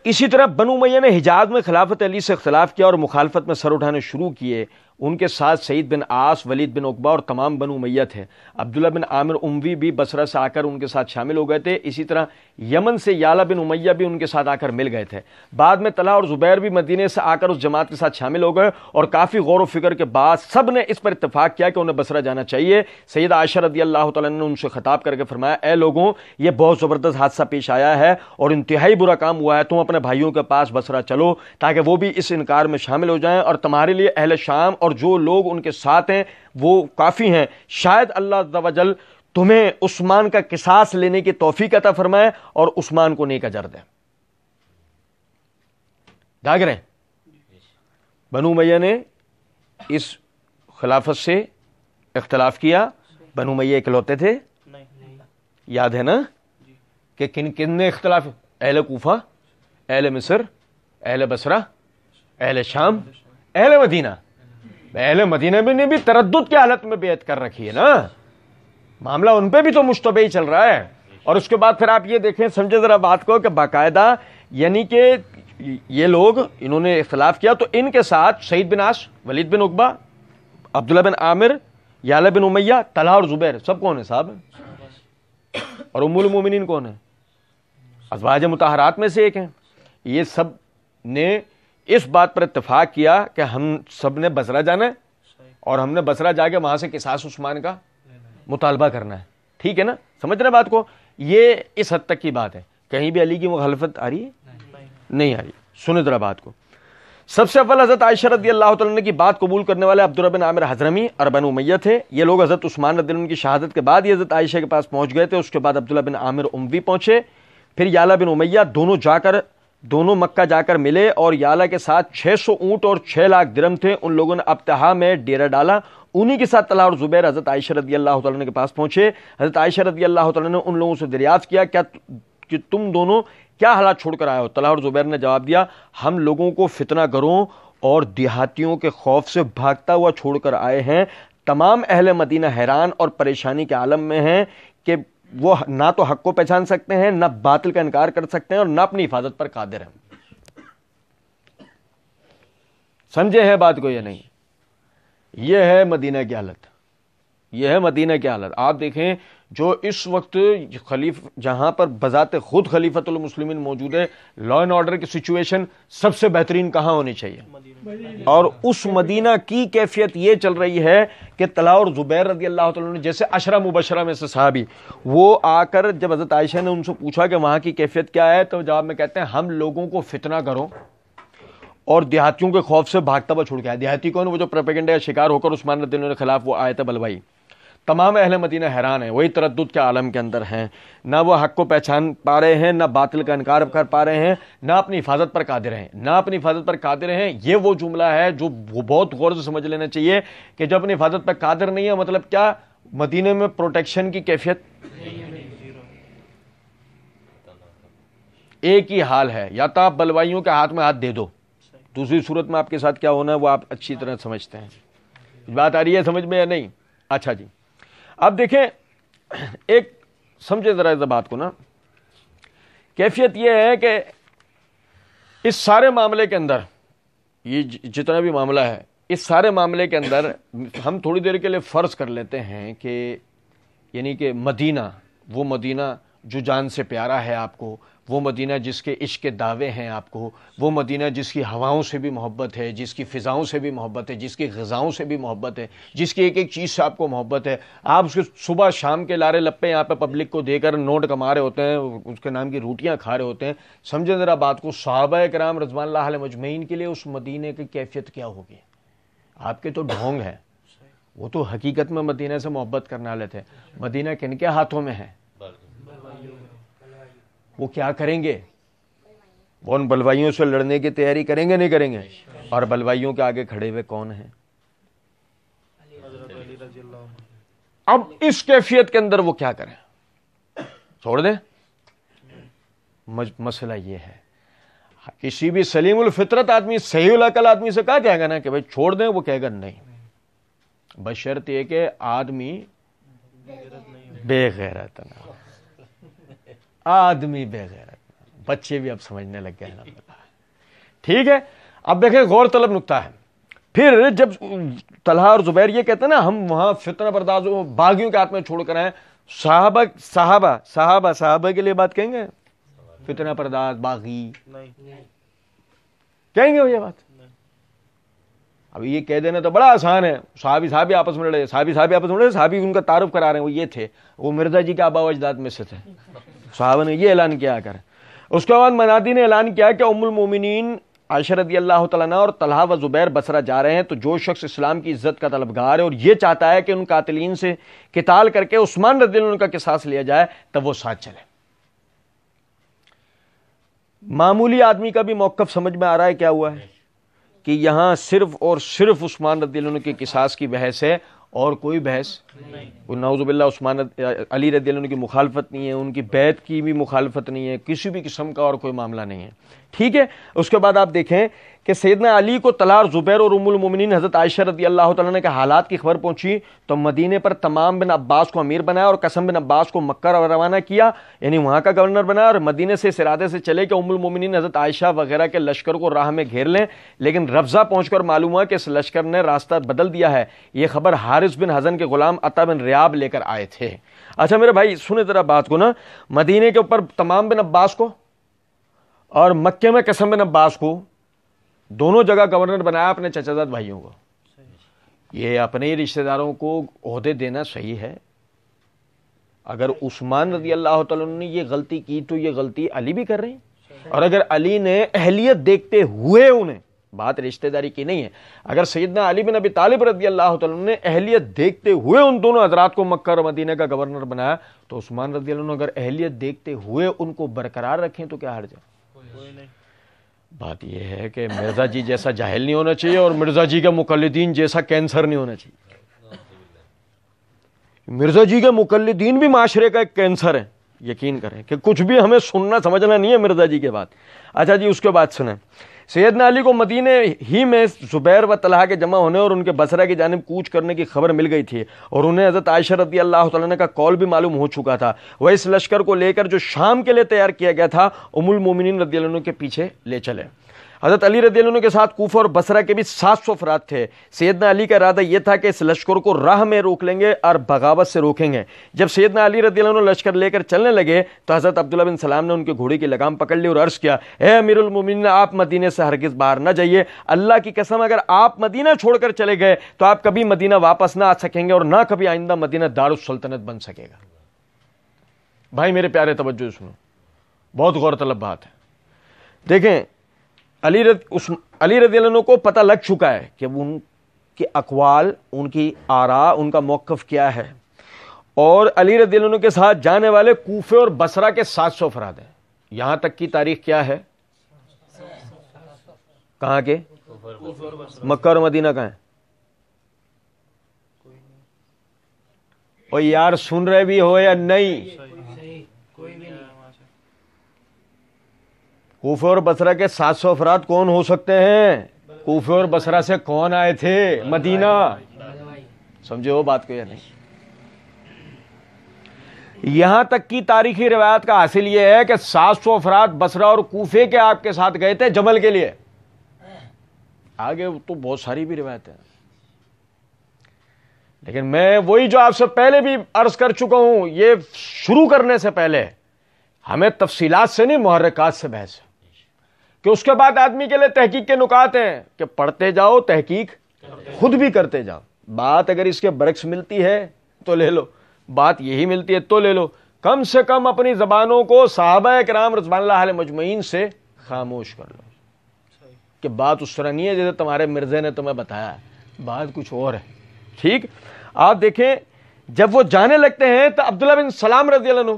Speaker 1: اسی طرح بنو امیہ نے حجاز میں خلافت علی سے اختلاف کیا اور مخالفت میں سر اٹھانے شروع کیے. ان کے ساتھ سعید بن عاص، ولید بن عقبہ اور تمام بنو امیہ تھے. عبداللہ بن عامر اموی بھی بصرہ سے آ کر ان کے ساتھ شامل ہو گئے تھے. اسی طرح یمن سے یعلا بن امیہ بھی ان کے ساتھ آ کر مل گئے تھے. بعد میں طلحہ اور زبیر بھی مدینے سے آ کر اس جماعت کے ساتھ شامل ہو گئے اور کافی غور و فکر کے بعد سب نے اس پر اتفاق کیا کہ انہیں بصرہ جانا چاہیے. سیدہ عائشہ رضی اللہ تعالیٰ نے ان سے خطاب کر کے فرمایا اے لوگوں، یہ بہت زبردست حادثہ پیش آیا ہے اور انتہائی برا کام ہوا ہے. تم اپنے بھائیوں کے پاس بصرہ چلو تاکہ وہ بھی اس انکار میں شامل ہو جائیں، اور تمہارے لیے اہل شام اور جو لوگ ان کے ساتھ ہیں وہ کافی ہیں. شاید اللہ عز و جل تمہیں عثمان کا قصاص لینے کی توفیق عطا فرمائے اور عثمان کو نیک اجر دے. جاگ رہے ہیں؟ بنو امیہ نے اس خلافت سے اختلاف کیا. بنو امیہ اکلوتے تھے؟ یاد ہے نا کہ کن کن نے اختلاف؟ اہل کوفہ، اہل مصر، اہل بصرہ، اہل شام، اہل مدینہ. اہل مدینہ میں نے بھی تردد کی حالت میں بیعت کر رکھی ہے نا، معاملہ ان پہ بھی تو مشتبہ ہی چل رہا ہے. اور اس کے بعد پھر آپ یہ دیکھیں، سمجھے ذرا بات کو کہ باقاعدہ یعنی کہ یہ لوگ انہوں نے اختلاف کیا تو ان کے ساتھ سعید بن عاص، ولید بن عقبہ، عبداللہ بن عامر، یعلا بن امیہ، طلحہ اور زبیر سب کون ہیں صاحب؟ اور ام المومنین کون ہیں؟ ازواج مطہرات میں سے ایک ہیں. یہ سب نے اس بات پر اتفاق کیا کہ ہم سب نے بصرہ جانا ہے اور ہم نے بصرہ جا کے وہاں سے قصاص عثمان کا مطالبہ کرنا ہے. ٹھیک ہے نا؟ سمجھ رہے بات کو؟ یہ اس حد تک کی بات ہے. کہیں بھی علی کی مخالفت آ رہی ہے؟ نہیں آ رہی. سنیں ذرا بات کو. سب سے اول حضرت عائشہ رضی اللہ تعالیٰ عنہ کی بات قبول کرنے والے عبداللہ بن عامر حضرمی اور بنو امیہ تھے. یہ لوگ حضرت عثمان رضی اللہ عنہ کی شہادت کے بعد یہ حضرت عائشہ کے پاس پہنچ گئے تھے. اس کے بعد عبداللہ بن عامر اموی پہنچے, پھر یعلا بن امیہ, دونوں مکہ جا کر ملے اور یعلا کے ساتھ 600 اونٹ اور 6 لاکھ درہم تھے. ان لوگوں نے ابتہا میں ڈیرہ ڈالا. انہی کے ساتھ طلحہ اور زبیر حضرت عائشہ رضی اللہ تعالیٰ عنہ کے پاس پہنچے. حضرت عائشہ رضی اللہ تعالیٰ عنہ نے ان لوگوں سے دریافت کیا کہ تم دونوں کیا حالات چھوڑ کر آئے ہو؟ طلحہ اور زبیر نے جواب دیا, ہم لوگوں کو فتنہ گروں اور دیہاتیوں کے خوف سے بھاگتا ہوا چھوڑ کر آئے ہیں. تمام اہل مدینہ حیران اور پریشانی کے عالم میں ہیں کہ وہ نہ تو حق کو پہچان سکتے ہیں, نہ باطل کا انکار کر سکتے ہیں, اور نہ اپنی حفاظت پر قادر ہیں. سمجھے ہیں بات کو یا نہیں؟ یہ ہے مدینہ کی حالت, یہ ہے مدینہ کی حالت. آپ دیکھیں جو اس وقت جہاں پر بذات خود خلیفۃ المسلمین موجود ہے, لا اینڈ آرڈر کی سچویشن سب سے بہترین کہاں ہونی چاہیے؟ اور اس مدینہ کی کیفیت یہ چل رہی ہے کہ طلحہ اور زبیر رضی اللہ تعالیٰ عنہ جیسے عشرہ مبشرہ میں سے صحابی, وہ آ کر جب حضرت عائشہ نے ان سے پوچھا کہ وہاں کی کیفیت کیا ہے, تو جواب میں کہتے ہیں ہم لوگوں کو فتنہ کرو اور دیہاتیوں کے خوف سے بھاگتا ہوا چھوڑ کے آئے. دیہاتی کون؟ وہ جو پروپیگنڈا کا شکار ہو کر عثمان رضی اللہ عنہ کے خلاف وہ آیت بلوائی. تمام اہل مدینہ حیران ہیں, وہی تردد کے عالم کے اندر ہیں, نہ وہ حق کو پہچان پا رہے ہیں, نہ باطل کا انکار کر پا رہے ہیں, نہ اپنی حفاظت پر قادر ہیں, نہ اپنی حفاظت پر قادر ہیں. یہ وہ جملہ ہے جو بہت غور سے سمجھ لینا چاہیے کہ جب اپنی حفاظت پر قادر نہیں ہے مطلب کیا؟ مدینے میں پروٹیکشن کی کیفیت ایک ہی حال ہے, یا تو آپ بلوائیوں کے ہاتھ میں ہاتھ دے دو, دوسری صورت میں آپ کے ساتھ کیا ہونا ہے وہ آپ اچھی طرح سمجھتے ہیں. بات آ رہی ہے سمجھ میں یا نہیں؟ اچھا جی, اب دیکھیں ایک سمجھے ذرا اس بات کو نا. کیفیت یہ ہے کہ اس سارے معاملے کے اندر, یہ جتنا بھی معاملہ ہے, اس سارے معاملے کے اندر ہم تھوڑی دیر کے لیے فرض کر لیتے ہیں کہ یعنی کہ مدینہ, وہ مدینہ جو جان سے پیارا ہے آپ کو, وہ مدینہ جس کے عشق کے دعوے ہیں آپ کو, وہ مدینہ جس کی ہواؤں سے بھی محبت ہے, جس کی فضاؤں سے بھی محبت ہے, جس کی غذاؤں سے بھی محبت ہے, جس کی ایک ایک چیز سے آپ کو محبت ہے. آپ اس کے صبح شام کے لارے لپے یہاں پہ پبلک کو دے کر نوٹ کما رہے ہوتے ہیں, اس کے نام کی روٹیاں کھا رہے ہوتے ہیں. سمجھے ذرا بات کو, صحابہ کرام رضوان اللہ علیہ مجمعین کے لیے اس مدینے کی کیفیت کیا ہوگی؟ آپ کے تو ڈھونگ ہیں, وہ تو حقیقت میں مدینہ سے محبت کرنے والے تھے. مدینہ کن کے ہاتھوں میں ہے؟ وہ کیا کریں گے؟ وہ ان بلوائیوں سے لڑنے کی تیاری کریں گے نہیں کریں گے؟ اور بلوائیوں کے آگے کھڑے ہوئے کون ہیں؟ اب اس کیفیت کے اندر وہ کیا کریں؟ چھوڑ دیں؟ مسئلہ یہ ہے, کسی بھی سلیم الفطرت آدمی, صحیح العقل آدمی سے کہا کہے گا نا کہ بھائی چھوڑ دیں, وہ کہے گا نہیں, بشرط یہ کہ آدمی بے غیرت نہ, آدمی بے غیرت. بچے بھی اب سمجھنے لگ گئے ہیں. ٹھیک ہے, اب دیکھیں غور طلب نکتہ ہے. پھر جب طلحہ اور زبیر یہ کہتے ہیں نا ہم وہاں فتنہ برداز باغیوں کے ہاتھ میں چھوڑ کر آئے, صحابہ کے لیے بات کہیں گے فتنہ پرداز باغی کہیں گے وہ یہ بات؟ اب یہ کہہ دینا تو بڑا آسان ہے, صحابی آپس میں لڑے, صحابی ان کا تعارف کرا رہے ہیں, وہ یہ تھے, وہ مرزا جی کے آبا و اجداد میں سے تھے. صحابہ نے یہ اعلان کیا کر. اس کے بعد منادی نے اعلان کیا کہ ام المومنین عائشہ رضی اللہ تعالیٰ عنہ اور طلحہ و زبیر بصرہ جا رہے ہیں, تو جو شخص اسلام کی عزت کا طلبگار ہے اور یہ چاہتا ہے کہ ان قاتلین سے قتال کر کے عثمان رضی اللہ عنہ کا قصاص لیا جائے, تب وہ ساتھ چلے. معمولی آدمی کا بھی موقف سمجھ میں آ رہا ہے کیا ہوا ہے کہ یہاں صرف اور صرف عثمان رضی اللہ عنہ کے قصاص کی بحث ہے اور کوئی بحث نعوذ باللہ عثمان علی رضی اللہ عنہ کی مخالفت نہیں ہے, ان کی بیعت کی بھی مخالفت نہیں ہے, کسی بھی قسم کا اور کوئی معاملہ نہیں ہے. ٹھیک ہے, اس کے بعد آپ دیکھیں کہ سیدنا علی کو طلحہ اور زبیر اور ام المومنین حضرت عائشہ رضی اللہ تعالیٰ عنہ کے حالات کی خبر پہنچی تو مدینے پر تمام بن عباس کو امیر بنایا اور قاسم بن عباس کو مکہ روانہ کیا, یعنی وہاں کا گورنر بنایا, اور مدینے سے اس ارادے سے چلے کہ ام المومنین حضرت عائشہ وغیرہ کے لشکر کو راہ میں گھیر لیں. لیکن ربضہ پہنچ کر معلوم ہوا کہ اس لشکر نے راستہ بدل دیا ہے. یہ خبر حارث بن حزن کے غلام عطا بن ریاب لے کر آئے تھے. اچھا میرے بھائی سنیں ذرا بات کو نا, مدینے کے اوپر تمام بن عباس کو اور مکے میں قاسم بن عباس کو دونوں جگہ گورنر بنایا اپنے چچا زاد بھائیوں کو. یہ اپنے رشتہ داروں کو عہدے دینا صحیح ہے؟ اگر عثمان رضی اللہ تعالیٰ عنہ نے یہ غلطی کی تو یہ غلطی علی بھی کر رہے ہیں، اور اگر علی نے اہلیت دیکھتے ہوئے انہیں، بات رشتہ داری کی نہیں ہے، اگر سیدنا علی بن ابی طالب رضی اللہ تعالیٰ عنہ نے اہلیت دیکھتے ہوئے ان دونوں حضرات کو مکہ اور مدینہ کا گورنر بنایا، تو عثمان رضی اللہ عنہ اگر اہلیت دیکھتے ہوئے ان کو برقرار رکھیں تو کیا حرج ہے؟ بات یہ ہے کہ مرزا جی جیسا جاہل نہیں ہونا چاہیے، اور مرزا جی کے مقلدین جیسا کینسر نہیں ہونا چاہیے۔ مرزا جی کے مقلدین بھی معاشرے کا ایک کینسر ہے، یقین کریں کہ کچھ بھی ہمیں سننا سمجھنا نہیں ہے مرزا جی کے بات۔ اچھا جی، اس کے بعد سنیں، سیدنا علی کو مدینے ہی میں زبیر و طلحہ کے جمع ہونے اور ان کے بصرہ کی جانب کوچ کرنے کی خبر مل گئی تھی، اور انہیں حضرت عائشہ رضی اللہ تعالیٰ عنہ کا قول بھی معلوم ہو چکا تھا۔ وہ اس لشکر کو لے کر جو شام کے لیے تیار کیا گیا تھا، ام المومنین رضی اللہ عنہ کے پیچھے لے چلے۔ حضرت علی رضی اللہ عنہ کے ساتھ کوفہ اور بصرہ کے بھی 700 افراد تھے۔ سیدنا علی کا ارادہ یہ تھا کہ اس لشکر کو راہ میں روک لیں گے اور بغاوت سے روکیں گے۔ جب سیدنا علی رضی اللہ عنہ لشکر لے کر چلنے لگے تو حضرت عبداللہ بن سلام نے ان کے گھوڑے کی لگام پکڑ لی اور عرض کیا، اے امیر المومنین، آپ مدینے سے ہرگز باہر نہ جائیے، اللہ کی قسم اگر آپ مدینہ چھوڑ کر چلے گئے تو آپ کبھی مدینہ واپس نہ آ سکیں گے، اور نہ کبھی آئندہ مدینہ دارالسلطنت بن سکے گا۔ بھائی میرے پیارے، توجہ سنو، بہت غور طلب بات ہے۔ دیکھیں، علی رضی اللہ عنہ کو پتہ لگ چکا ہے کہ ان کے اقوال، ان کی آراء، ان کا موقف کیا ہے، اور علی رضی اللہ عنہ کے ساتھ جانے والے کوفے اور بصرہ کے 700 افراد ہیں۔ یہاں تک کی تاریخ کیا ہے؟ کہاں کے؟ مکہ اور مدینہ کا ہے؟ اور یار سن رہے بھی ہو یا نہیں؟ کوفہ اور بصرہ کے 700 افراد کون ہو سکتے ہیں؟ کوفہ اور بصرہ سے کون آئے تھے مدینہ؟ سمجھے وہ بات کو یا نہیں؟ یہاں تک کی تاریخی روایت کا حاصل یہ ہے کہ 700 افراد بصرہ اور کوفے کے آپ کے ساتھ گئے تھے جمل کے لیے۔ آگے تو بہت ساری بھی روایت ہے، لیکن میں وہی جو آپ سے پہلے بھی عرض کر چکا ہوں، یہ شروع کرنے سے پہلے ہمیں تفصیلات سے نہیں، محرکات سے بحث ہے، کہ اس کے بعد آدمی کے لیے تحقیق کے نکات ہیں کہ پڑھتے جاؤ، تحقیق خود بھی کرتے جاؤ۔ بات اگر اس کے برعکس ملتی ہے تو لے لو، بات یہی ملتی ہے تو لے لو۔ کم سے کم اپنی زبانوں کو صحابہ کرام رضوان اللہ علیہ مجمعین سے خاموش کر لو کہ بات اس طرح نہیں ہے جیسے تمہارے مرزے نے تمہیں بتایا ہے، بات کچھ اور ہے۔ ٹھیک، آپ دیکھیں جب وہ جانے لگتے ہیں تو عبداللہ بن سلام رضی اللہ عنہ،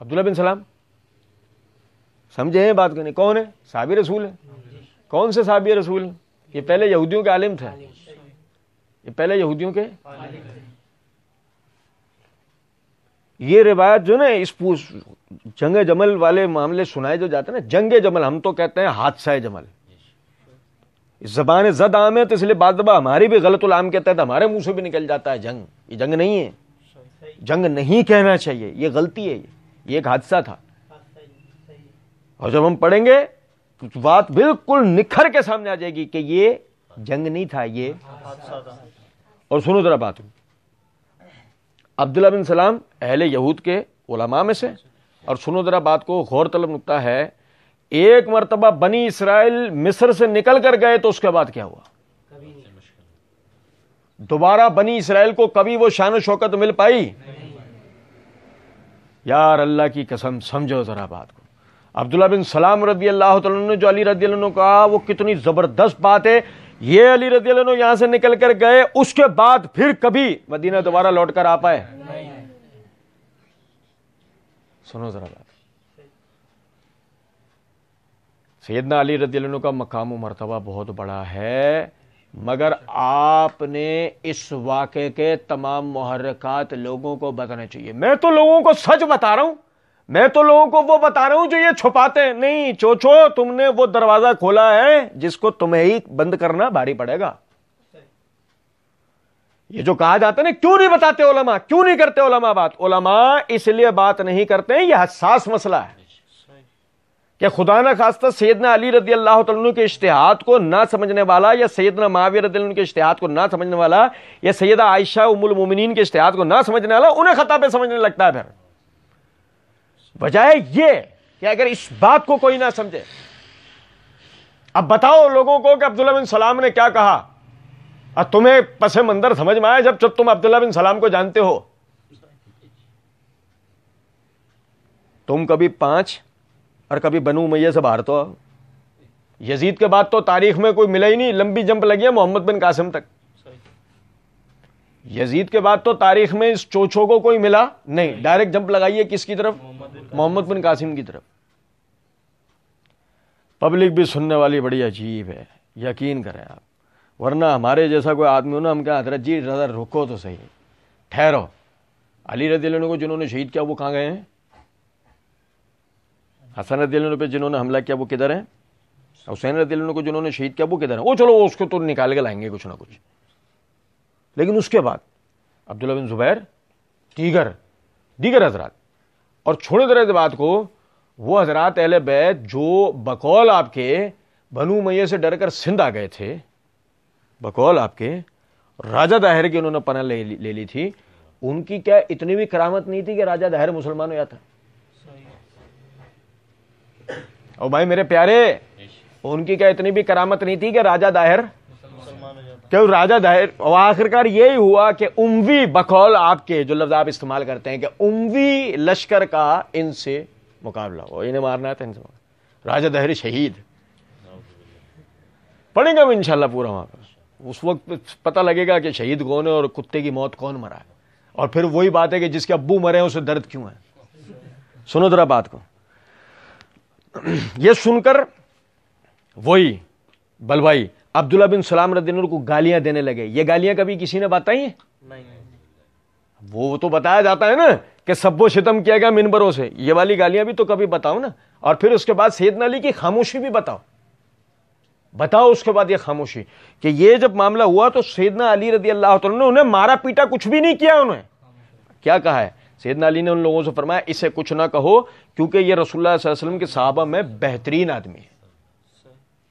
Speaker 1: عبداللہ بن سلام سمجھے ہیں بات کو نہیں؟ کون ہے؟ صحابی رسول ہے۔ کون سے صحابی رسول ہیں؟ یہ پہلے یہودیوں کے عالم تھے، یہ پہلے یہودیوں کے۔ یہ روایت جو نا اس جنگ جمل والے معاملے سنائے جو جاتے ہیں نا، جنگ جمل ہم تو کہتے ہیں حادثہ جمل، زبان زد عام ہے تو اس لیے بعض دفعہ ہماری بھی غلط العام کے تحت ہمارے منہ سے بھی نکل جاتا ہے جنگ۔ یہ جنگ نہیں ہے، جنگ نہیں کہنا چاہیے، یہ غلطی ہے، یہ ایک حادثہ تھا۔ اور جب ہم پڑھیں گے تو بات بالکل نکھر کے سامنے آ جائے گی کہ یہ جنگ نہیں تھا، یہ حادثہ تھا۔ اور سنو ذرا بات، عبداللہ بن سلام اہل یہود کے علماء میں سے، اور سنو ذرا بات کو، غور طلب نکتہ ہے، ایک مرتبہ بنی اسرائیل مصر سے نکل کر گئے تو اس کے بعد کیا ہوا؟ دوبارہ بنی اسرائیل کو کبھی وہ شان و شوکت مل پائی؟ یار اللہ کی قسم سمجھو ذرا بات کو۔ عبداللہ بن سلام رضی اللہ تعالیٰ عنہ جو علی رضی اللہ عنہ کہا، وہ کتنی زبردست بات ہے۔ یہ علی رضی اللہ عنہ یہاں سے نکل کر گئے، اس کے بعد پھر کبھی مدینہ دوبارہ لوٹ کر آ پائے؟ سنو ذرا بات، سیدنا علی رضی اللہ عنہ کا مقام و مرتبہ بہت بڑا ہے، مگر آپ نے اس واقعے کے تمام محرکات لوگوں کو بتانے چاہیے۔ میں تو لوگوں کو سچ بتا رہا ہوں، میں تو لوگوں کو وہ بتا رہا ہوں جو یہ چھپاتے ہیں۔ نہیں چوچو، تم نے وہ دروازہ کھولا ہے جس کو تمہیں ہی بند کرنا بھاری پڑے گا۔ یہ جو کہا جاتا ہے نا، کیوں نہیں بتاتے علماء، کیوں نہیں کرتے علماء بات؟ علماء اس لیے بات نہیں کرتے ہیں، یہ حساس مسئلہ ہے کہ خدا نہ خواستہ سیدنا علی رضی اللہ تعالیٰ عنہ کے اجتہاد کو نہ سمجھنے والا، یا سیدنا معاویہ رضی اللہ عنہ کے اجتہاد کو نہ سمجھنے والا، یا سیدہ عائشہ ام المومنین کے اجتہاد کو نہ سمجھنے والا انہیں خطا پہ سمجھنے لگتا ہے۔ پھر بجائے یہ کہ اگر اس بات کو کوئی نہ سمجھے، اب بتاؤ لوگوں کو کہ عبداللہ بن سلام نے کیا کہا، اور تمہیں پس منظر سمجھ میں آیا جب تم عبداللہ بن سلام کو جانتے ہو؟ تم کبھی 5 اور کبھی بنو امیہ سے باہر تو آؤ. یزید کے بعد تو تاریخ میں کوئی ملا ہی نہیں, لمبی جمپ لگی ہے محمد بن قاسم تک. یزید کے بعد تو تاریخ میں اس چوچو کو کوئی ملا نہیں, ڈائریکٹ جمپ لگائیے کس کی طرف؟ محمد بن قاسم کی طرف. پبلک بھی سننے والی بڑی عجیب ہے, یقین کریں آپ, ورنہ ہمارے جیسا کوئی آدمی ہو نا, ہم کہا حضرت جی ذرا رکو تو صحیح, ٹھہرو. علی رضی اللہ عنہ کو جنہوں نے شہید کیا وہ کہاں گئے ہیں؟ حسن رضی اللہ عنہ پہ جنہوں نے حملہ کیا وہ کدھر ہیں؟ حسین رضی اللہ عنہ کو جنہوں نے شہید کیا وہ کدھر ہیں؟ وہ چلو اس کو تو نکال کے لائیں گے کچھ نہ کچھ, لیکن اس کے بعد عبداللہ بن زبیر, دیگر حضرات, اور چھوڑے درے بات کو وہ حضرات اہل بیت جو بقول آپ کے بنو امیہ سے ڈر کر سندھ آ گئے تھے, بقول آپ کے راجہ داہر کی انہوں نے پناہ لے لی تھی, ان کی کیا اتنی بھی کرامت نہیں تھی کہ راجہ داہر مسلمان ہو جاتا؟ اور بھائی میرے پیارے, ان کی کیا اتنی بھی کرامت نہیں تھی کہ راجہ داہر کہ راجہ داہر, اور آخرکار یہی ہوا کہ اموی بقول آپ کے جو لفظ آپ استعمال کرتے ہیں کہ اموی لشکر کا ان سے مقابلہ ہو, انہیں مارنا تھا, ان سے راجہ داہر شہید. پڑھیں گے انشاءاللہ پورا وہاں پر, اس وقت پتہ لگے گا کہ شہید کون ہے اور کتے کی موت کون مرا ہے, اور پھر وہی بات ہے کہ جس کے ابو مرے ہیں اسے درد کیوں ہے. سنو ذرا بات کو. یہ سن کر وہی بلوائی عبداللہ بن سلام رضی اللہ عنہ کو گالیاں دینے لگے. یہ گالیاں کبھی کسی نے بتائی ہیں؟ وہ تو بتایا جاتا ہے نا کہ سب و شتم کیا گیا منبروں سے, یہ والی گالیاں بھی تو کبھی بتاؤ نا. اور پھر اس کے بعد سیدنا علی کی خاموشی بھی بتاؤ اس کے بعد یہ خاموشی کہ یہ جب معاملہ ہوا تو سیدنا علی رضی اللہ تعالیٰ نے انہیں مارا پیٹا کچھ بھی نہیں کیا. انہیں کیا کہا ہے؟ سیدنا علی نے ان لوگوں سے فرمایا اسے کچھ نہ کہو کیونکہ یہ رسول اللہ صلی اللہ علیہ وسلم کے صحابہ میں بہترین آدمی ہے.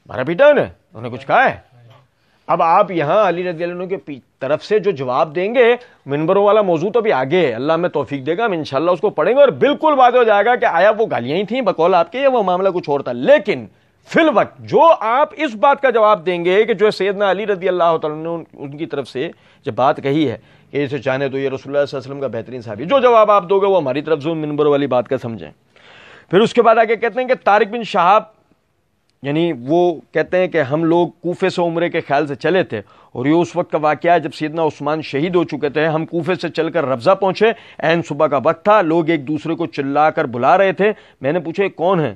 Speaker 1: مارا پیٹا انہیں کچھ کہا ہے؟ اب آپ یہاں علی رضی اللہ عنہ کی طرف سے جو جواب دیں گے, منبروں والا موضوع تو ابھی آگے ہے, اللہ میں توفیق دے گا, ہم انشاءاللہ اس کو پڑھیں گے اور بالکل واضح ہو جائے گا کہ آیا وہ گالیاں ہی تھیں بقول آپ کے یا وہ معاملہ کچھ اور تھا. لیکن فی الوقت جو آپ اس بات کا جواب دیں گے کہ جو سیدنا علی رضی اللہ تعالیٰ نے ان کی طرف سے جب بات کہی ہے کہ اسے چاہنے تو یہ رسول اللہ صلی اللہ علیہ وسلم کا بہترین صحابی, جو جواب آپ دو گے وہ ہماری طرف سے منبر والی بات کا سمجھیں. پھر اس کے بعد آگے کہتے ہیں کہ طارق بن شہاب, یعنی وہ کہتے ہیں کہ ہم لوگ کوفے سے عمرے کے خیال سے چلے تھے اور یہ اس وقت کا واقعہ ہے جب سیدنا عثمان شہید ہو چکے تھے. ہم کوفے سے چل کر ربضہ پہنچے, عین صبح کا وقت تھا, لوگ ایک دوسرے کو چلا کر بلا رہے تھے. میں نے پوچھا کون ہے؟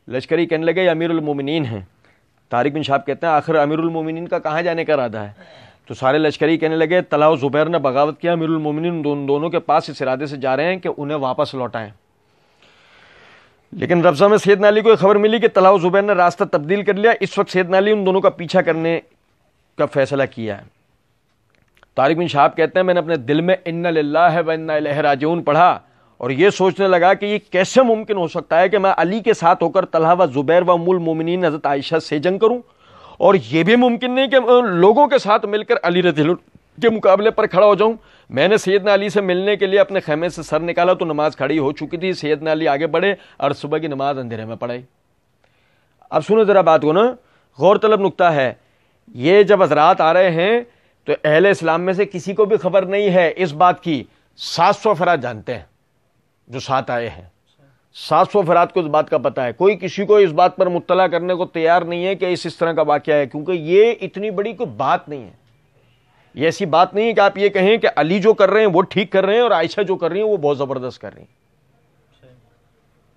Speaker 1: لشکری کہنے لگے یہ امیر المومنین ہیں. طارق بن شہاب کہتے ہیں آخر امیر المومنین کا کہاں جانے کا ارادہ ہے؟ تو سارے لشکری کہنے لگے طلحہ و زبیر نے بغاوت کیا, امیر المومنین دونوں کے پاس اس ارادے سے جا رہے ہیں کہ انہیں واپس لوٹائیں. لیکن ربضہ میں سیدنا علی کو ایک خبر ملی کہ طلحہ و زبیر نے راستہ تبدیل کر لیا. اس وقت سیدنا علی ان دونوں کا پیچھا کرنے کا فیصلہ کیا ہے. طارق بن شہاب کہتے ہیں میں نے اپنے دل میں انا للہ و انا الیہ راجعون پڑھا اور یہ سوچنے لگا کہ یہ کیسے ممکن ہو سکتا ہے کہ میں علی کے ساتھ ہو کر طلحہ و زبیر و ام المومنین حضرت عائشہ سے جنگ کروں, اور یہ بھی ممکن نہیں کہ لوگوں کے ساتھ مل کر علی رضی اللہ کے مقابلے پر کھڑا ہو جاؤں. میں نے سیدنا علی سے ملنے کے لیے اپنے خیمے سے سر نکالا تو نماز کھڑی ہو چکی تھی. سیدنا علی آگے بڑھے اور صبح کی نماز اندھیرے میں پڑھائی. اب سنو ذرا بات کو نا, غور طلب نقطہ ہے. یہ جب حضرات آ رہے ہیں تو اہل اسلام میں سے کسی کو بھی خبر نہیں ہے اس بات کی. 700 افراد جانتے ہیں جو ساتھ آئے ہیں, 700 افراد کو اس بات کا پتہ ہے. کوئی کسی کو اس بات پر مطلع کرنے کو تیار نہیں ہے کہ اس طرح کا واقعہ ہے, کیونکہ یہ اتنی بڑی کوئی بات نہیں ہے. یہ ایسی بات نہیں ہے کہ آپ یہ کہیں کہ علی جو کر رہے ہیں وہ ٹھیک کر رہے ہیں اور عائشہ جو کر رہی ہیں وہ بہت زبردست کر رہی ہیں.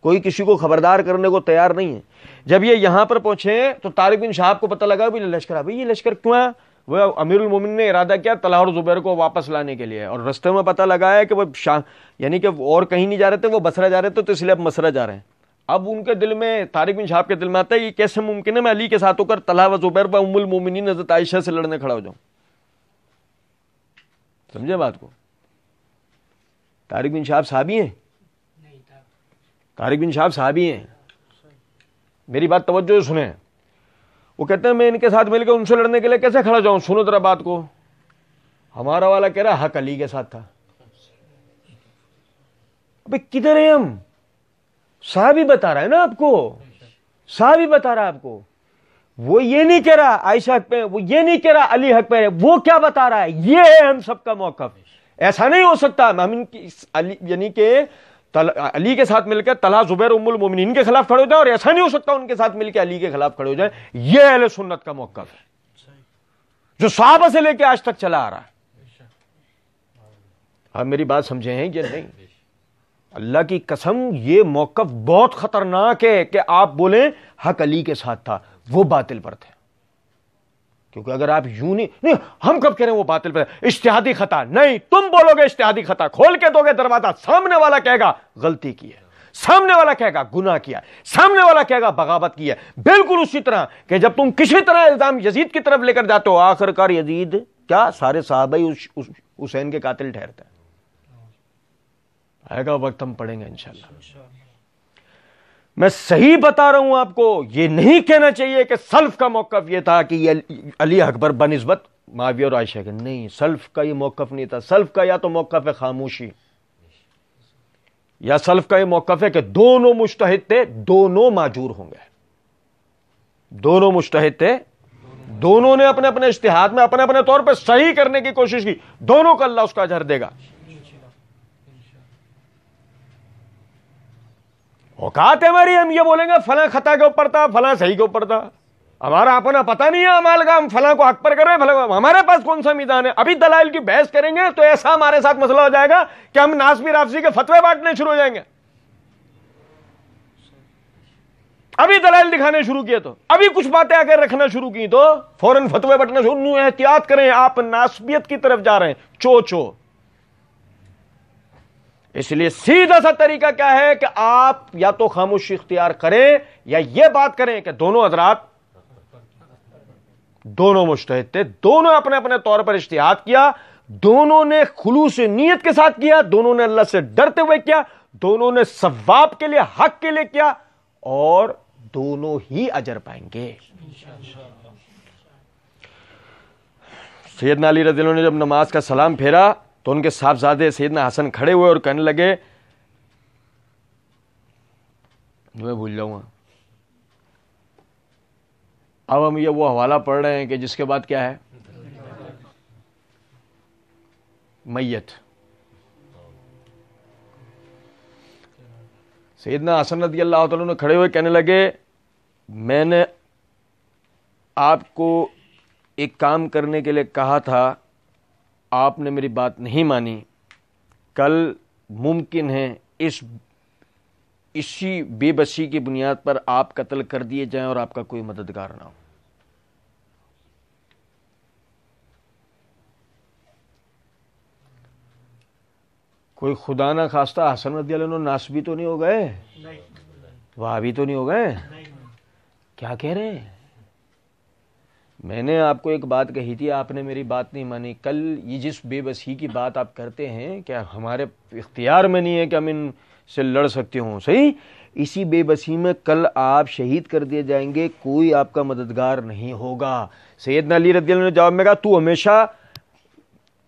Speaker 1: کوئی کسی کو خبردار کرنے کو تیار نہیں ہے. جب یہ یہاں پر پہنچے تو طارق بن شہاب کو پتہ لگا بھی لشکر, بھائی یہ لشکر کیوں ہے؟ وہ امیر المومنین نے ارادہ کیا طلحہ اور زبیر کو واپس لانے کے لیے, اور رستے میں پتہ لگا ہے کہ وہ یعنی کہ اور کہیں نہیں جا رہے تھے, وہ بصرہ جا رہے تھے, تو اس لیے اب مصرہ جا رہے ہیں. اب ان کے دل میں, طارق بن شہاب کے دل میں آتا ہے یہ کیسے ممکن ہے میں علی کے ساتھ ہو کر طلحہ و زبیر و ام المومنین حضرت عائشہ سے لڑنے کھڑا ہو جاؤں. سمجھے بات کو؟ طارق بن شہاب صحابی ہیں, طارق بن شہاب صحابی ہیں. میری بات توجہ سے سنیں. وہ کہتے ہیں میں ان کے ساتھ مل کے ان سے لڑنے کے لیے کیسے کھڑا جاؤں؟ سنو ذرا بات کو. ہمارا والا کہہ رہا حق علی کے ساتھ تھا. ابے کدھر ہیں ہم؟ صحابی بتا رہا ہے نا آپ کو, صحابی بتا رہا ہے آپ کو. وہ یہ نہیں کہہ رہا عائشہ حق پہ, وہ یہ نہیں کہہ رہا علی حق پہ. وہ کیا بتا رہا ہے؟ یہ ہے ہم سب کا موقف. ایسا نہیں ہو سکتا ہم یعنی کہ علی کے ساتھ مل کے طلحہ زبیر ام المومنین کے خلاف کھڑے ہو جائے، اور ایسا نہیں ہو سکتا ان کے ساتھ مل کے علی کے خلاف کھڑے ہو جائے. یہ اہل سنت کا موقف ہے جو صحابہ سے لے کے آج تک چلا آ رہا ہے. آپ میری بات سمجھے ہیں کہ نہیں؟ اللہ کی قسم یہ موقف بہت خطرناک ہے کہ آپ بولیں حق علی کے ساتھ تھا، وہ باطل پر تھے. کیونکہ اگر آپ یوں نہیں ہم کب کہہ رہے ہیں وہ باطل پر اجتہادی خطا، نہیں، تم بولو گے اجتہادی خطا، کھول کے دو گے دروازہ، سامنے والا کہے گا غلطی کی ہے، سامنے والا کہے گا گناہ کیا، سامنے والا کہے گا بغاوت کی ہے. بالکل اسی طرح کہ جب تم کسی طرح الزام یزید کی طرف لے کر جاتے ہو، آخر کار یزید کیا سارے صحابہ ہی حسین کے قاتل ٹھہرتے ہیں. آئے گا وقت ہم پڑھیں گے انشاءاللہ. میں صحیح بتا رہا ہوں آپ کو، یہ نہیں کہنا چاہیے کہ سلف کا موقف یہ تھا کہ یہ علی اکبر بنسبت معاویہ اور عائشہ کے، نہیں، سلف کا یہ موقف نہیں تھا. سلف کا یا تو موقف ہے خاموشی، یا سلف کا یہ موقف ہے کہ دونوں مجتہد تھے، دونوں معجور ہوں گے. دونوں مجتہد تھے، دونوں نے اپنے اپنے اجتہاد میں اپنے اپنے طور پہ صحیح کرنے کی کوشش کی، دونوں کو اللہ اس کا اجر دے گا. اوقات ہے ہماری، ہم یہ بولیں گے فلاں خطا کے اوپر تھا، فلاں صحیح کے اوپر تھا. ہمارا اپنا پتہ نہیں ہے اعمال کا، ہم فلاں کو حق پر کر رہے ہیں، فلاں ہمارے پاس کون سا میدان ہے. ابھی دلائل کی بحث کریں گے تو ایسا ہمارے ساتھ مسئلہ ہو جائے گا کہ ہم ناسبی رافضی کے فتوے بانٹنے شروع ہو جائیں گے. ابھی دلائل دکھانے شروع کیے تو، ابھی کچھ باتیں آ کے رکھنا شروع کی تو فوراً فتوے بانٹنا شروع. احتیاط کریں، آپ ناسبیت کی طرف جا رہے ہیں، چو. اس لیے سیدھا سا طریقہ کیا ہے کہ آپ یا تو خاموشی اختیار کریں یا یہ بات کریں کہ دونوں حضرات دونوں مجتہد تھے، دونوں اپنے اپنے طور پر اجتہاد کیا، دونوں نے خلوص نیت کے ساتھ کیا، دونوں نے اللہ سے ڈرتے ہوئے کیا، دونوں نے ثواب کے لیے حق کے لیے کیا، اور دونوں ہی اجر پائیں گے. سیدنا علی رضی اللہ عنہ نے جب نماز کا سلام پھیرا تو ان کے صاحبزادے سیدنا حسن کھڑے ہوئے اور کہنے لگے، میں بھول جاؤں گا. اب ہم یہ وہ حوالہ پڑھ رہے ہیں کہ جس کے بعد کیا ہے، میت. سیدنا حسن رضی اللہ تعالیٰ نے کھڑے ہوئے کہنے لگے، میں نے آپ کو ایک کام کرنے کے لیے کہا تھا، آپ نے میری بات نہیں مانی. کل ممکن ہے اسی بے بسی کی بنیاد پر آپ قتل کر دیے جائیں اور آپ کا کوئی مددگار نہ ہو. کوئی خدا نہ خواستہ حسن رضی اللہ عنہ ناسبی تو نہیں ہو گئے، وہابی تو نہیں ہو گئے؟ کیا کہہ رہے ہیں؟ میں نے آپ کو ایک بات کہی تھی، آپ نے میری بات نہیں مانی. کل یہ جس بے بسی کی بات آپ کرتے ہیں کہ ہمارے اختیار میں نہیں ہے کہ ہم ان سے لڑ سکتے ہوں، صحیح، اسی بے بسی میں کل آپ شہید کر دیے جائیں گے، کوئی آپ کا مددگار نہیں ہوگا. سیدنا علی رضی اللہ عنہ نے جواب میں کہا، تو ہمیشہ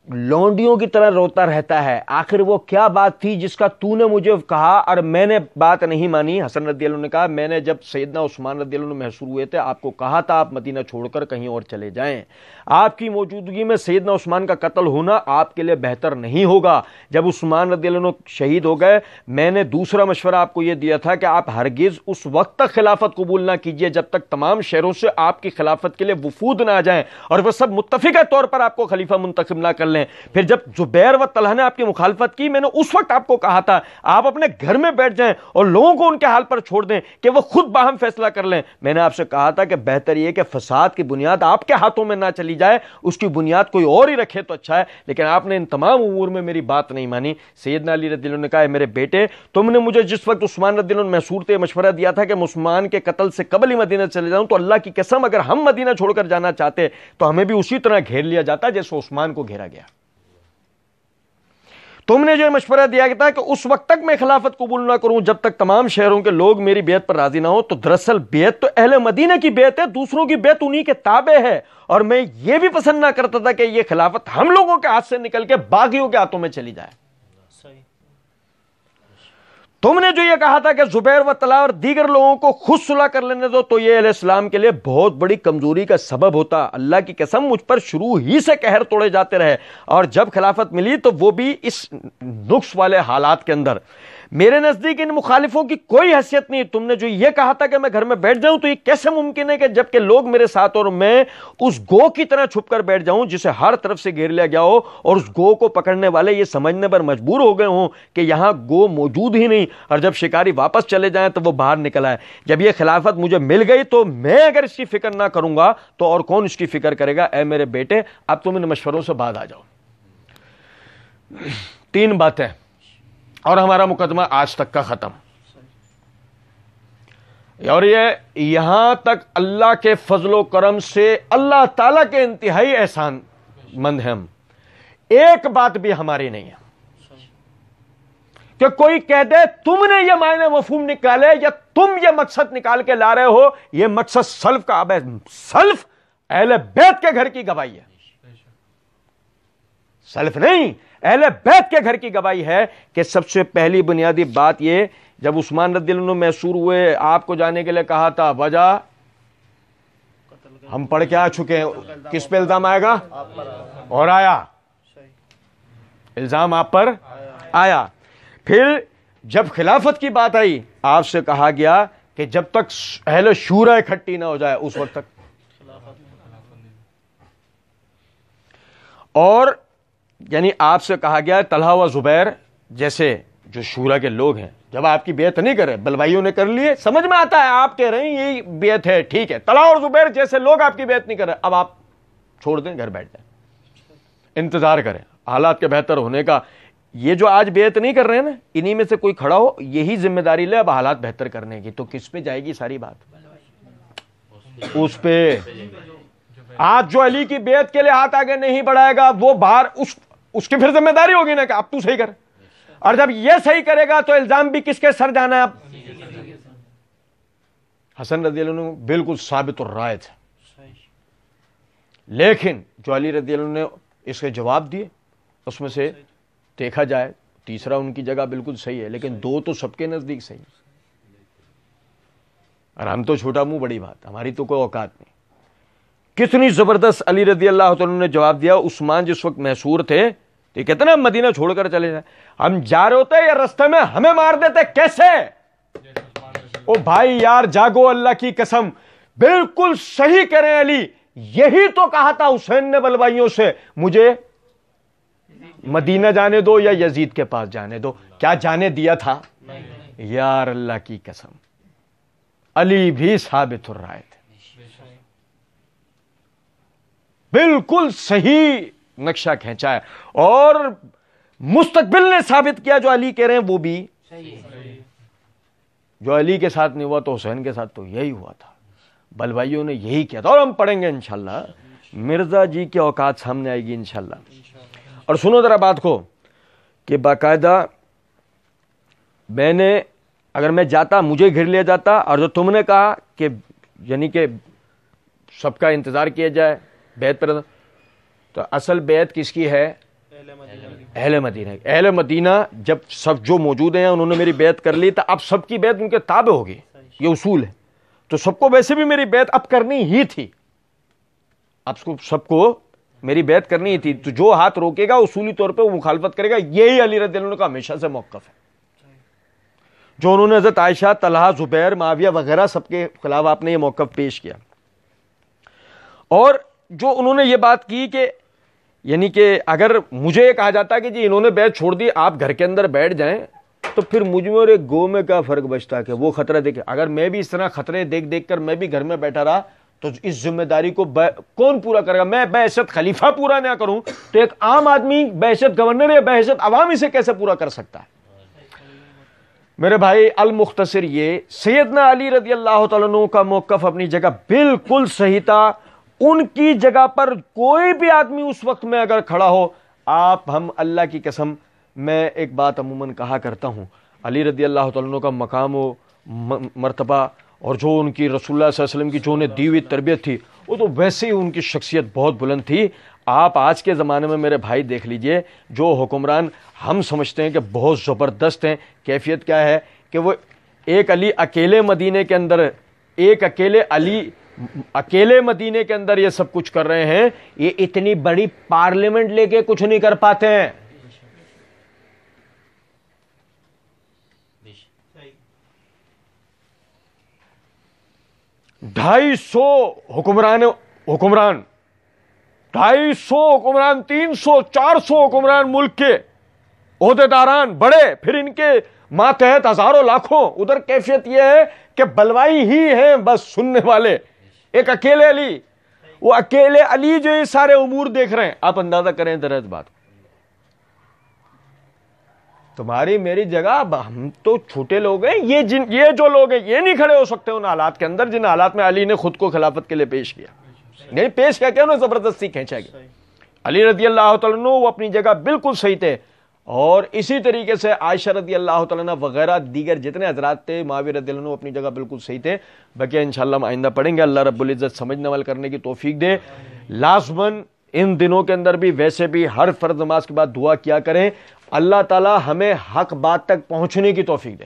Speaker 1: لونڈیوں کی طرح روتا رہتا ہے، آخر وہ کیا بات تھی جس کا تو نے مجھے کہا اور میں نے بات نہیں مانی؟ حسن رضی اللہ عنہ نے کہا، میں نے جب سیدنا عثمان رضی اللہ عنہ محصور ہوئے تھے آپ کو کہا تھا آپ مدینہ چھوڑ کر کہیں اور چلے جائیں. آپ کی موجودگی میں سیدنا عثمان کا قتل ہونا آپ کے لیے بہتر نہیں ہوگا. جب عثمان رضی اللہ عنہ شہید ہو گئے، میں نے دوسرا مشورہ آپ کو یہ دیا تھا کہ آپ ہرگز اس وقت تک خلافت قبول نہ کیجیے جب تک تمام شہروں سے آپ کی خلافت کے لیے وفود نہ آ جائیں اور وہ سب متفقہ طور پر آپ کو خلیفہ منتخب نہ کر لیں. پھر جب زبیر و طلحہ نے آپ کی مخالفت کی، میں نے اس وقت آپ کو کہا تھا آپ اپنے گھر میں بیٹھ جائیں اور لوگوں کو ان کے حال پر چھوڑ دیں کہ وہ خود باہم فیصلہ کر لیں. میں نے آپ سے کہا تھا کہ بہتر یہ کہ فساد کی بنیاد آپ کے ہاتھوں میں نہ چلی جائے، اس کی بنیاد کوئی اور ہی رکھے تو اچھا ہے، لیکن آپ نے ان تمام امور میں میری بات نہیں مانی. سیدنا علی رضی اللہ عنہ نے کہا، میرے بیٹے، تم نے مجھے جس وقت عثمان رضی اللہ عنہ محصور تھے مشورہ دیا تھا کہ میں عثمان کے قتل سے قبل ہی مدینہ چلے جاؤں، تو اللہ کی قسم اگر ہم مدینہ چھوڑ کر جانا چاہتے تو ہمیں بھی اسی طرح گھیر لیا جاتا جیسے عثمان کو گھیرا گیا. تم نے جو مشورہ دیا تھا کہ اس وقت تک میں خلافت قبول نہ کروں جب تک تمام شہروں کے لوگ میری بیعت پر راضی نہ ہوں، تو دراصل بیعت تو اہل مدینہ کی بیعت ہے، دوسروں کی بیعت انہی کے تابع ہے، اور میں یہ بھی پسند نہ کرتا تھا کہ یہ خلافت ہم لوگوں کے ہاتھ سے نکل کے باغیوں کے ہاتھوں میں چلی جائے. تم نے جو یہ کہا تھا کہ زبیر و طلحہ اور دیگر لوگوں کو خود صلح کر لینے دو، تو یہ علیہ السلام کے لیے بہت بڑی کمزوری کا سبب ہوتا. اللہ کی قسم مجھ پر شروع ہی سے قہر توڑے جاتے رہے، اور جب خلافت ملی تو وہ بھی اس نقص والے حالات کے اندر. میرے نزدیک ان مخالفوں کی کوئی حیثیت نہیں. تم نے جو یہ کہا تھا کہ میں گھر میں بیٹھ جاؤں تو یہ کیسے ممکن ہے کہ جبکہ لوگ میرے ساتھ اور میں اس گو کی طرح چھپ کر بیٹھ جاؤں جسے ہر طرف سے گھیر لیا گیا ہو اور اس گو کو پکڑنے والے یہ سمجھنے پر مجبور ہو گئے ہوں کہ یہاں گو موجود ہی نہیں, اور جب شکاری واپس چلے جائیں تو وہ باہر نکل آئے. جب یہ خلافت مجھے مل گئی تو میں اگر اس کی فکر نہ کروں گا تو اور کون اس کی فکر کرے گا؟ اے میرے بیٹے, اب تم ان مشوروں سے بعد آ جاؤ. 3 باتیں اور ہمارا مقدمہ آج تک کا ختم. اور یہ یہاں تک اللہ کے فضل و کرم سے اللہ تعالیٰ کے انتہائی احسان مند ہیں ہم. ایک بات بھی ہماری نہیں ہے کہ کوئی کہہ دے تم نے یہ معنی مفہوم نکالے یا تم یہ مقصد نکال کے لا رہے ہو. یہ مقصد سلف کا اب ہے. سلف اہل بیت کے گھر کی گواہی ہے, سلف نہیں, اہل بیت کے گھر کی گواہی ہے کہ سب سے پہلی بنیادی بات یہ, جب عثمان رضی اللہ عنہ محصور ہوئے, آپ کو جانے کے لیے کہا تھا, وجہ ہم پڑھ کے آ چکے ہیں, کس پہ الزام آئے گا؟ اور آیا الزام آپ پر آیا. پھر جب خلافت کی بات آئی آپ سے کہا گیا کہ جب تک اہل شورا اکٹھی نہ ہو جائے اس وقت تک. اور یعنی آپ سے کہا گیا طلحہ و زبیر جیسے جو شورا کے لوگ ہیں جب آپ کی بیعت نہیں کرے, بلوائیوں نے کر لیے, سمجھ میں آتا ہے آپ کہہ رہے ہیں یہی بیعت ہے, ٹھیک ہے, طلحہ اور زبیر جیسے لوگ آپ کی بیعت نہیں کر رہے, اب آپ چھوڑ دیں, گھر بیٹھ جائیں, انتظار کریں حالات کے بہتر ہونے کا. یہ جو آج بیعت نہیں کر رہے ہیں نا, انہی میں سے کوئی کھڑا ہو یہی ذمہ داری لے اب حالات بہتر کرنے کی, تو کس پہ جائے گی ساری بات؟ اس پہ. آج جو علی کی بیعت کے لیے ہاتھ آگے نہیں بڑھائے گا وہ باہر اس کی پھر ذمہ داری ہوگی نا کہ اب تو صحیح کر, اور جب یہ صحیح کرے گا تو الزام بھی کس کے سر جانا ہے؟ اب حسن رضی اللہ عنہ بالکل ثابت الرائے تھے, لیکن جو علی رضی اللہ عنہ نے اس کے جواب دیے اس میں سے دیکھا جائے تیسرا ان کی جگہ بالکل صحیح ہے, لیکن 2 تو سب کے نزدیک صحیح ہے. اور ہم تو چھوٹا منہ بڑی بات, ہماری تو کوئی اوقات نہیں. کتنی زبردست علی رضی اللہ تعالیٰ نے جواب دیا. عثمان جس وقت محصور تھے تو کہتے نا مدینہ چھوڑ کر چلے جائیں, ہم جا رہے ہوتے یا رستے میں ہمیں مار دیتے, کیسے؟ او بھائی یار جاگو, اللہ کی قسم, بالکل صحیح کہہ رہے ہیں علی. یہی تو کہا تھا حسین نے بلوائیوں سے, مجھے مدینہ جانے دو یا یزید کے پاس جانے دو. کیا جانے دیا تھا؟ یار اللہ کی قسم, علی بھی ثابت الرائے تھے, بالکل صحیح نقشہ کھینچا ہے, اور مستقبل نے ثابت کیا جو علی کہہ رہے ہیں وہ بھی جو علی کے ساتھ نہیں ہوا تو حسین کے ساتھ تو یہی ہوا تھا, بلوائیوں نے یہی کیا تھا. اور ہم پڑھیں گے انشاءاللہ, مرزا جی کی اوقات سامنے آئے گی انشاءاللہ. اور سنو ذرا بات کو کہ باقاعدہ میں نے اگر میں جاتا مجھے گھر لیا جاتا, اور جو تم نے کہا کہ یعنی کہ سب کا انتظار کیا جائے بیعت پر, تو اصل بیعت کس کی ہے؟ اہل مدینہ. اہل مدینہ جب سب جو موجود ہیں انہوں نے میری بیعت کر لی تو اب سب کی بیعت ان کے تابع ہوگی, یہ اصول ہے. تو سب کو ویسے بھی میری بیعت اب کرنی ہی تھی, اب سب کو میری بیعت کرنی ہی تھی. تو جو ہاتھ روکے گا اصولی طور پہ وہ مخالفت کرے گا. یہی علی رضی اللہ عنہ کا ہمیشہ سے موقف ہے, جو انہوں نے حضرت عائشہ, طلحہ, زبیر, معاویہ وغیرہ سب کے خلاف آپ نے یہ موقف پیش کیا. اور جو انہوں نے یہ بات کی کہ یعنی کہ اگر مجھے یہ کہا جاتا کہ جی انہوں نے بیعت چھوڑ دی, آپ گھر کے اندر بیٹھ جائیں, تو پھر مجھ میں اور ایک گو میں کیا فرق بچتا کہ وہ خطرہ دیکھے. اگر میں بھی اس طرح خطرے دیکھ دیکھ کر میں بھی گھر میں بیٹھا رہا تو اس ذمہ داری کو کون پورا کرے گا؟ میں بحیثیت خلیفہ پورا نہ کروں تو ایک عام آدمی بحیثیت گورنر یا بحیثیت عوام اسے کیسے پورا کر سکتا ہے؟ میرے بھائی المختصر یہ سیدنا علی رضی اللہ تعالیٰ عنہ کا موقف اپنی جگہ بالکل صحیح تھا. ان کی جگہ پر کوئی بھی آدمی اس وقت میں اگر کھڑا ہو, آپ ہم اللہ کی قسم, میں ایک بات عموماً کہا کرتا ہوں, علی رضی اللہ تعالیٰ عنہ کا مقام و مرتبہ اور جو ان کی رسول اللہ صلی اللہ علیہ وسلم کی جو انہیں دی ہوئی تربیت تھی, وہ تو ویسے ہی ان کی شخصیت بہت بلند تھی. آپ آج کے زمانے میں میرے بھائی دیکھ لیجئے, جو حکمران ہم سمجھتے ہیں کہ بہت زبردست ہیں, کیفیت کیا ہے کہ وہ ایک علی اکیلے مدینے کے اندر, ایک اکیلے علی اکیلے مدینے کے اندر یہ سب کچھ کر رہے ہیں. یہ اتنی بڑی پارلیمنٹ لے کے کچھ نہیں کر پاتے ہیں. 250 حکمران 250 حکمران 300 400 حکمران ملک کے عہدیداران بڑے، پھر ان کے ماتحت ہزاروں لاکھوں. ادھر کیفیت یہ ہے کہ بلوائی ہی ہیں بس سننے والے. ایک اکیلے علی، وہ اکیلے علی جو یہ سارے امور دیکھ رہے ہیں. آپ اندازہ کریں درجہ بات. تمہاری میری جگہ، ہم تو چھوٹے لوگ ہیں، یہ جو لوگ ہیں یہ نہیں کھڑے ہو سکتے ان حالات کے اندر جن حالات میں علی نے خود کو خلافت کے لیے پیش کیا. نہیں پیش کیا کہ انہیں زبردستی کھینچا گیا. علی رضی اللہ تعالیٰ عنہ وہ اپنی جگہ بالکل صحیح تھے. اور اسی طریقے سے عائشہ رضی اللہ تعالیٰ عنہ وغیرہ دیگر جتنے حضرات تھے، معاویہ رضی اللہ عنہ اپنی جگہ بالکل صحیح تھے. باقی انشاءاللہ ہم آئندہ پڑھیں گے. اللہ رب العزت سمجھنے عمل کرنے کی توفیق دے. لازماً ان دنوں کے اندر بھی ویسے بھی ہر فرض نماز کے بعد دعا کیا کریں، اللہ تعالیٰ ہمیں حق بات تک پہنچنے کی توفیق دے.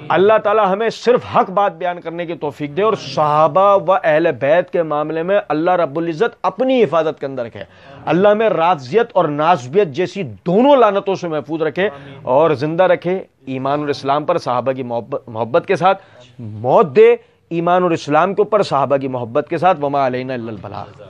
Speaker 1: اللہ تعالیٰ ہمیں صرف حق بات بیان کرنے کی توفیق دے. اور صحابہ و اہل بیت کے معاملے میں اللہ رب العزت اپنی حفاظت کے اندر رکھے. اللہ میں رافضیت اور ناسبیت جیسی دونوں لعنتوں سے محفوظ رکھے اور زندہ رکھے ایمان اور اسلام پر صحابہ کی محبت کے ساتھ. موت دے ایمان اور اسلام کے اوپر صحابہ کی محبت کے ساتھ. وما علینا الا البلاغ.